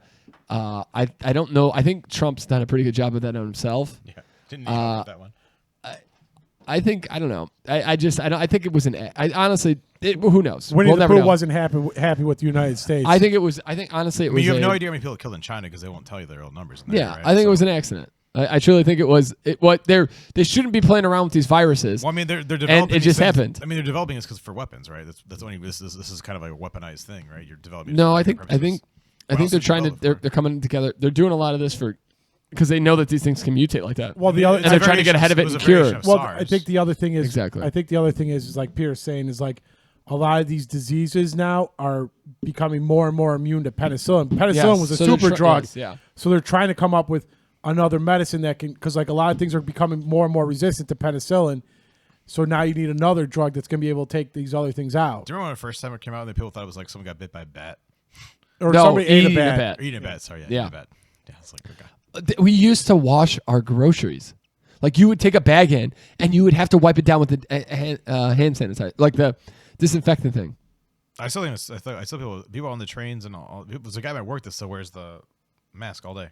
Speaker 1: I don't know. I think Trump's done a pretty good job of that on himself.
Speaker 3: Yeah, didn't need that one.
Speaker 1: I think I don't know. I think it was honestly. Who knows?
Speaker 2: Winnie the Pooh wasn't happy with the United States.
Speaker 1: I think honestly it was.
Speaker 3: You have no idea how many people killed in China because they won't tell you their real numbers.
Speaker 1: Yeah, right? I think it was an accident. I truly think it was. They shouldn't be playing around with these viruses.
Speaker 3: Well, I mean, they're developing,
Speaker 1: and it just happened.
Speaker 3: I mean, they're developing this because for weapons, right? That's only this is kind of like a weaponized thing, right? You're developing.
Speaker 1: No, I think they're trying to. They're coming together. They're doing a lot of this because they know that these things can mutate like that.
Speaker 2: Well,
Speaker 1: and they're trying to get ahead of it and cure.
Speaker 2: Well, I think the other thing is
Speaker 1: exactly.
Speaker 2: I think the other thing is like Peter's saying is like a lot of these diseases now are becoming more and more immune to penicillin. Penicillin was a super drug, so they're trying to come up with another medicine that can, because like a lot of things are becoming more and more resistant to penicillin. So now you need another drug that's going to be able to take these other things out.
Speaker 3: Do you remember when the first time it came out and people thought it was like someone got bit by a bat?
Speaker 2: Or somebody ate a bat.
Speaker 3: Or eating a bat, sorry. Yeah. Eating a bat. Yeah, it's like, okay.
Speaker 1: We used to wash our groceries. Like you would take a bag in and you would have to wipe it down with the hand sanitizer, like the disinfectant thing.
Speaker 3: I still people on the trains and all. There's a guy at my work that still wears the mask all day.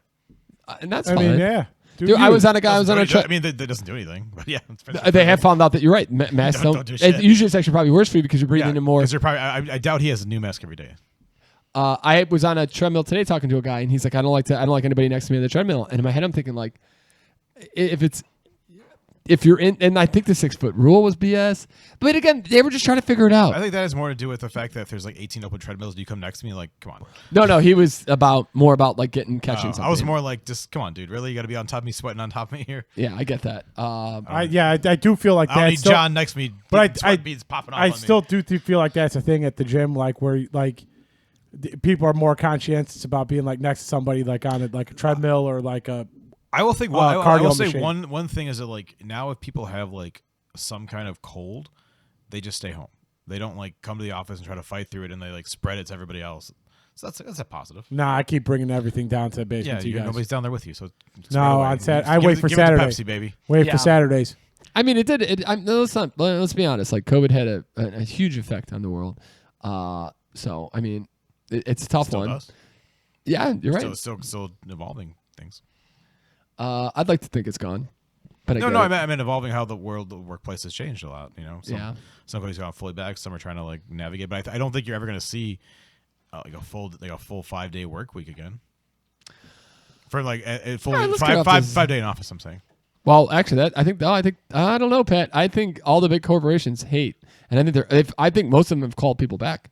Speaker 1: And that's fine.
Speaker 2: I mean, yeah.
Speaker 1: Dude, I was on a train.
Speaker 3: I mean, that doesn't do anything, but yeah.
Speaker 1: They have found out that you're right. Masks don't do shit. Usually it's actually probably worse for you because you're breathing in more.
Speaker 3: I doubt he has a new mask every day.
Speaker 1: I was on a treadmill today talking to a guy, and he's like, I don't like anybody next to me on the treadmill. And in my head, I'm thinking like, if you're in, and I think the 6 foot rule was BS. But again, they were just trying to figure it out.
Speaker 3: I think that has more to do with the fact that if there's like 18 open treadmills, do you come next to me? Like, come on.
Speaker 1: No, he was more about like catching something.
Speaker 3: I was more like, just come on, dude. Really, you got to be on top of me, sweating on top of me here.
Speaker 1: Yeah, I get that.
Speaker 2: I do feel like that.
Speaker 3: I don't need John next to me,
Speaker 2: but
Speaker 3: beads popping off.
Speaker 2: I still do feel like that's a thing at the gym, like where like people are more conscientious about being like next to somebody like on a treadmill or like a.
Speaker 3: I will think. I will say one thing is that like now if people have like some kind of cold, they just stay home. They don't like come to the office and try to fight through it, and they like spread it to everybody else. So that's a positive.
Speaker 2: Nah, I keep bringing everything down to the basement.
Speaker 3: Yeah, nobody's down there with you. So
Speaker 2: no, on I wait for Saturdays.
Speaker 3: Pepsi, baby.
Speaker 2: Wait for Saturdays.
Speaker 1: I mean, it did. Let's be honest. Like COVID had a huge effect on the world. So I mean, it's a tough one.
Speaker 3: Does.
Speaker 1: Yeah, you're right.
Speaker 3: Still evolving things.
Speaker 1: I'd like to think it's gone, but
Speaker 3: I mean evolving how the workplace has changed a lot. You know, some companies gone fully back, some are trying to like navigate. But I don't think you're ever going to see like a full 5-day work week again. For like a full 5 day in office. I'm saying.
Speaker 1: Well, actually, I don't know, Pat. I think all the big corporations hate, and I think most of them have called people back.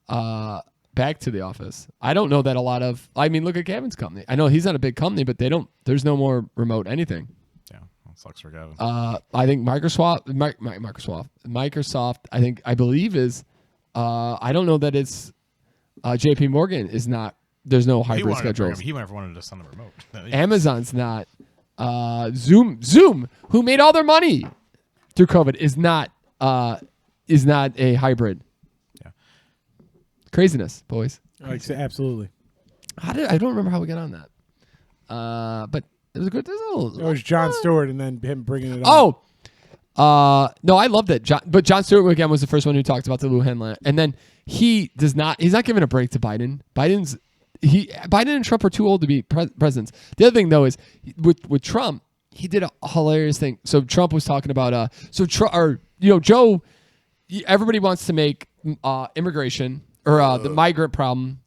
Speaker 1: Back to the office. I don't know that a lot of. I mean, look at Gavin's company. I know he's not a big company, but they don't. There's no more remote anything.
Speaker 3: Yeah, that sucks for Gavin.
Speaker 1: I think Microsoft. I believe is. I don't know that it's. J.P. Morgan is not. There's no hybrid schedules.
Speaker 3: He never wanted to send a remote.
Speaker 1: Amazon's not. Zoom, who made all their money through COVID, is not a hybrid. Craziness, boys.
Speaker 2: Absolutely.
Speaker 1: I don't remember how we got on that. But it was a good.
Speaker 2: It was Jon Stewart and then him bringing it on.
Speaker 1: No, I loved it. Jon Stewart again was the first one who talked about the Wuhan lab, and then he's not giving a break to Biden. Biden and Trump are too old to be presidents. The other thing though is with Trump, he did a hilarious thing. So Trump was talking about Joe. Everybody wants to make immigration. Or the migrant problem,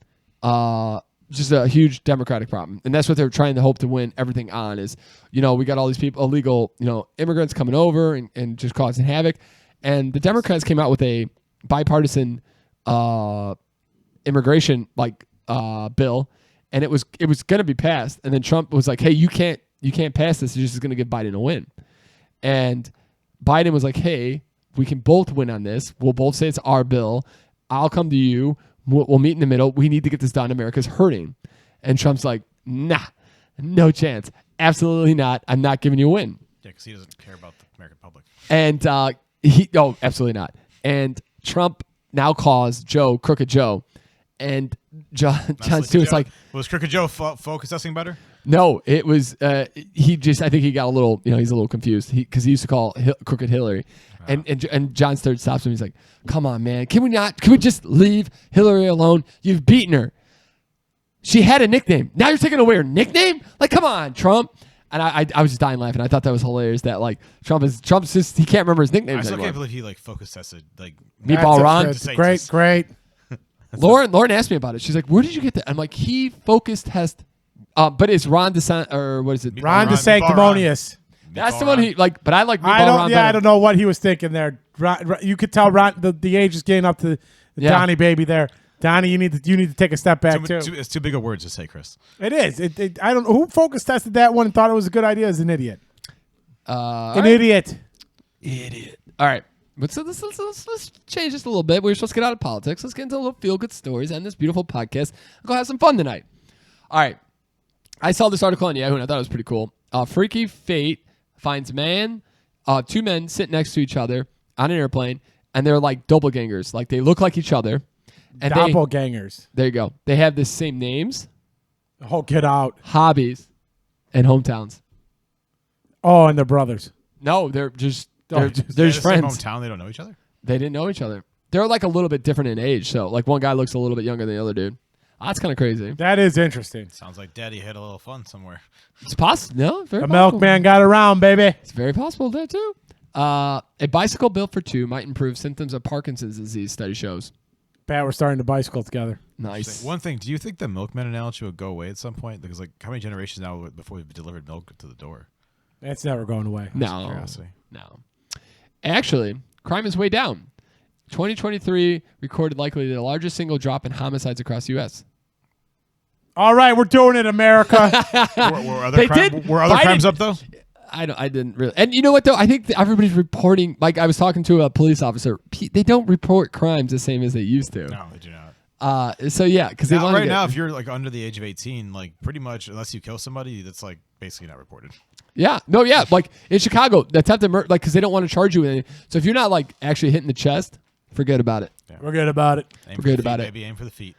Speaker 1: just a huge Democratic problem. And that's what they're trying to hope to win everything on is, we got all these people, illegal, immigrants coming over and just causing havoc. And the Democrats came out with a bipartisan immigration bill, and it was going to be passed. And then Trump was like, hey, you can't pass this. It's just going to give Biden a win. And Biden was like, hey, we can both win on this. We'll both say it's our bill. I'll come to you. We'll meet in the middle. We need to get this done. America's hurting. And Trump's like, nah, no chance. Absolutely not. I'm not giving you a win.
Speaker 3: Yeah, because he doesn't care about the American public.
Speaker 1: And absolutely not. And Trump now calls Joe Crooked Joe. And Jon Stewart's like,
Speaker 3: was Crooked Joe focus testing better?
Speaker 1: No, it was. I think he got a little. He's a little confused because he used to call Crooked Hillary. And Jon Stewart stops him. He's like, "Come on, man! Can we just leave Hillary alone? You've beaten her. She had a nickname. Now you're taking away her nickname? Like, come on, Trump!" And I was just dying laughing. I thought that was hilarious. That like Trump's just he can't remember his nicknames anymore.
Speaker 3: I still can't believe he focus tested
Speaker 1: Meatball Ron.
Speaker 2: Great.
Speaker 1: Lauren asked me about it. She's like, "Where did you get that?" I'm like, "He focus test, but it's Ron DeSant or what is it?
Speaker 2: Ron DeSanctimonious."
Speaker 1: That's the one he like, but I like Meatball Ron better.
Speaker 2: I don't know what he was thinking there. You could tell Ron the age is getting up to the Donnie baby there. Donnie, you need to take a step back too.
Speaker 3: It's too big of words to say, Chris.
Speaker 2: It is. I don't know who focus tested that one and thought it was a good idea. Is an idiot. Idiot.
Speaker 1: All right. Let's change this a little bit. We were supposed to get out of politics. Let's get into a little feel-good stories and this beautiful podcast. Go have some fun tonight. All right. I saw this article on Yahoo, and I thought it was pretty cool. Freaky fate finds two men sitting next to each other on an airplane, and they're like doppelgangers. Like, they look like each other. And
Speaker 2: doppelgangers.
Speaker 1: There you go. They have the same names.
Speaker 2: Oh, get out.
Speaker 1: Hobbies and hometowns.
Speaker 2: Oh, and they're brothers.
Speaker 1: No, they're just friends.
Speaker 3: Same hometown. They don't know each other.
Speaker 1: They didn't know each other. They're like a little bit different in age. So like one guy looks a little bit younger than the other dude. That's kind of crazy.
Speaker 2: That is interesting.
Speaker 3: Sounds like Daddy had a little fun somewhere.
Speaker 1: It's possible. No, very
Speaker 2: the
Speaker 1: possible.
Speaker 2: milkman got around, baby.
Speaker 1: It's very possible there too. A bicycle built for two might improve symptoms of Parkinson's disease, study shows.
Speaker 2: Pat, we're starting to bicycle together.
Speaker 1: Nice.
Speaker 3: One thing, do you think the milkman analogy would go away at some point? Because like, how many generations now before we've delivered milk to the door?
Speaker 2: That's never going away.
Speaker 1: No. Actually, crime is way down. 2023 recorded likely the largest single drop in homicides across the U.S.
Speaker 2: All right, we're doing it, America.
Speaker 3: were other crimes up though?
Speaker 1: I didn't really. And you know what though? I think everybody's reporting. Like I was talking to a police officer. They don't report crimes the same as they used to.
Speaker 3: No, they do not.
Speaker 1: So yeah, because they want
Speaker 3: right now, if you're like under the age of 18, like pretty much unless you kill somebody, that's like basically not reported.
Speaker 1: Yeah. No. Yeah. Like in Chicago, the attempted murder, like because they don't want to charge you with anything. So if you're not like actually hitting the chest, forget about it.
Speaker 2: Yeah. Forget about it.
Speaker 1: Forget about it.
Speaker 3: Maybe aim for the feet.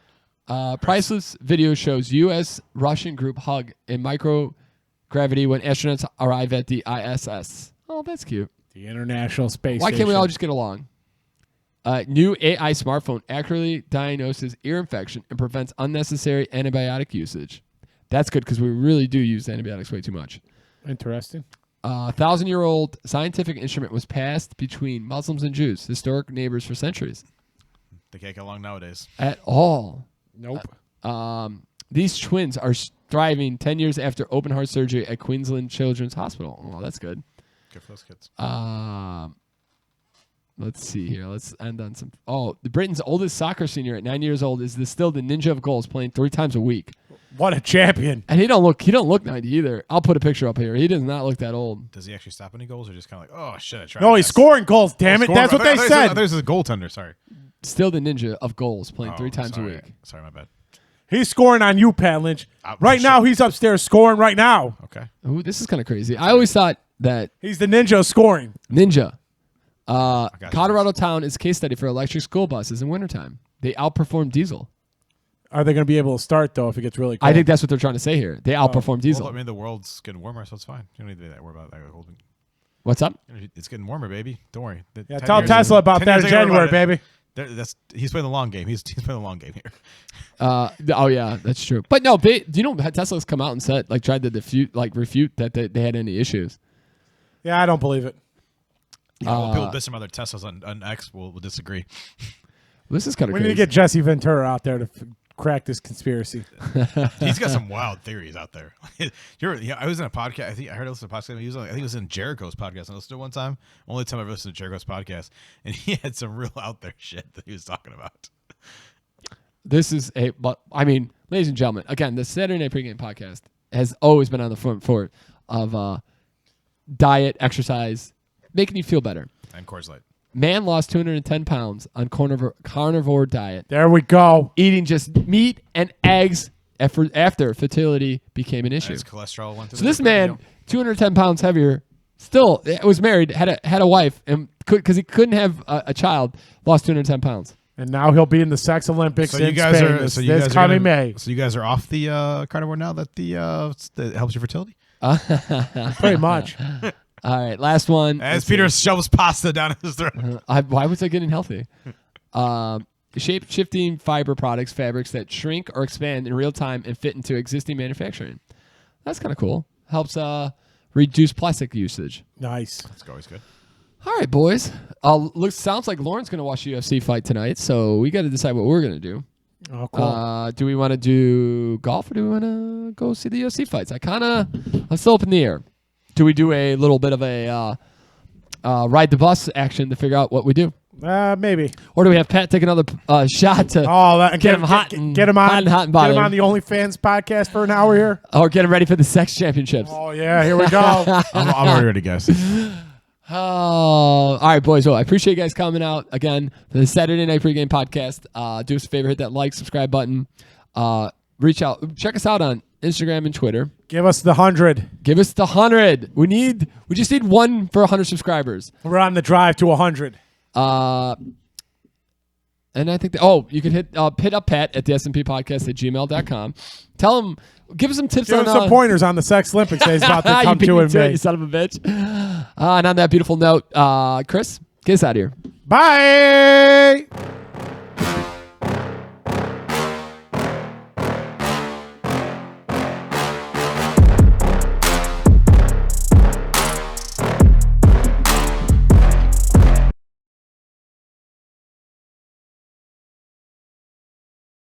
Speaker 1: Priceless video shows U.S.-Russian group hug in microgravity when astronauts arrive at the ISS. Oh, that's cute.
Speaker 2: The International Space
Speaker 1: Why
Speaker 2: Station.
Speaker 1: can't we all just get along? New AI smartphone accurately diagnoses ear infection and prevents unnecessary antibiotic usage. That's good because we really do use antibiotics way too much.
Speaker 2: Interesting.
Speaker 1: 1,000-year-old scientific instrument was passed between Muslims and Jews, historic neighbors for centuries.
Speaker 3: They can't get along nowadays.
Speaker 1: At all.
Speaker 2: Nope.
Speaker 1: These twins are thriving 10 years after open heart surgery at Queensland Children's Hospital. Oh, that's good.
Speaker 3: Good for those kids.
Speaker 1: Let's see here. Let's end on some. Oh, the Britain's oldest soccer senior at 9 years old is still the ninja of goals, playing 3 times a week.
Speaker 2: What a champion!
Speaker 1: And he don't look 90 either. I'll put a picture up here. He does not look that old.
Speaker 3: Does he actually stop any goals, or just kind of like, oh shit, I tried?
Speaker 2: No, he's scoring goals. Damn it, that's what they said.
Speaker 3: There's a goaltender. Sorry.
Speaker 1: Still the ninja of goals, playing 3 times a week.
Speaker 3: Sorry, my bad.
Speaker 2: He's scoring on you, Pat Lynch. Right now, he's upstairs scoring right now.
Speaker 3: Okay.
Speaker 1: Ooh, this is kind of crazy. I always thought that
Speaker 2: he's the ninja of scoring.
Speaker 1: Ninja. Colorado town is a case study for electric school buses in wintertime. They outperform diesel.
Speaker 2: Are they going to be able to start, though, if it gets really cold?
Speaker 1: I think that's what they're trying to say here. They outperform diesel.
Speaker 3: Well, I mean, the world's getting warmer, so it's fine. You don't need to worry about that.
Speaker 1: What's up?
Speaker 3: It's getting warmer, baby. Don't worry.
Speaker 2: Yeah, tell Tesla about that in January, baby.
Speaker 3: He's playing the long game. He's playing the long game here.
Speaker 1: Oh yeah, that's true. But no, do you know Tesla's come out and said tried to refute that they had any issues?
Speaker 2: Yeah, I don't believe it.
Speaker 3: Well, people diss some other Teslas on X will disagrey.
Speaker 1: This is kind of.
Speaker 2: We need to get Jesse Ventura out there to crack this conspiracy.
Speaker 3: He's got some wild theories out there. I was in a podcast. I think I heard listen to a podcast. I think it was in Jericho's podcast. I listened to it one time. Only time I've listened to Jericho's podcast, and he had some real out there shit that he was talking about.
Speaker 1: This is ladies and gentlemen, again, the Saturday Night Pregame podcast has always been on the front foot of diet, exercise, making you feel better.
Speaker 3: And Coors Light.
Speaker 1: Man lost 210 pounds on carnivore diet.
Speaker 2: There we go.
Speaker 1: Eating just meat and eggs after fertility became an issue.
Speaker 3: His cholesterol went
Speaker 1: so this man, 210 pounds heavier, still was married, had a wife, and because he couldn't have a child, lost 210 pounds.
Speaker 2: And now he'll be in the Sex Olympics in Spain this coming May.
Speaker 3: So you guys are off the carnivore now that that helps your fertility?
Speaker 2: Pretty much.
Speaker 1: All right, last one.
Speaker 3: As Peter shoves pasta down his throat.
Speaker 1: Why was I getting healthy? Shape-shifting fiber products, fabrics that shrink or expand in real time and fit into existing manufacturing. That's kind of cool. Helps reduce plastic usage.
Speaker 2: Nice.
Speaker 3: That's always good.
Speaker 1: All right, boys. Sounds like Lauren's going to watch the UFC fight tonight, so we got to decide what we're going to do.
Speaker 2: Oh, cool.
Speaker 1: Do we want to do golf or do we want to go see the UFC fights? I'm still up in the air. Do we do a little bit of a ride the bus action to figure out what we do?
Speaker 2: Maybe.
Speaker 1: Or do we have Pat take another shot to get him hot and
Speaker 2: get him on
Speaker 1: hot and bothered?
Speaker 2: Get him on the OnlyFans podcast for an hour here?
Speaker 1: Or get him ready for the sex championships?
Speaker 2: Oh, yeah. Here we go.
Speaker 3: I'm already ready, guys.
Speaker 1: Oh, all right, boys. Well, I appreciate you guys coming out again for the Saturday Night Pregame podcast. Do us a favor, hit that like, subscribe button. Reach out. Check us out on Instagram and Twitter.
Speaker 2: Give us the 100.
Speaker 1: Give us the 100. We just need one for 100 subscribers.
Speaker 2: We're on the drive to 100.
Speaker 1: And I think you could hit up Pat at the SMP podcast at gmail.com. Tell him, give us some tips
Speaker 2: Give him some pointers on the Sex Olympics that he's about to come to in May.
Speaker 1: You son of a bitch. And on that beautiful note, Chris, get us out of here.
Speaker 2: Bye.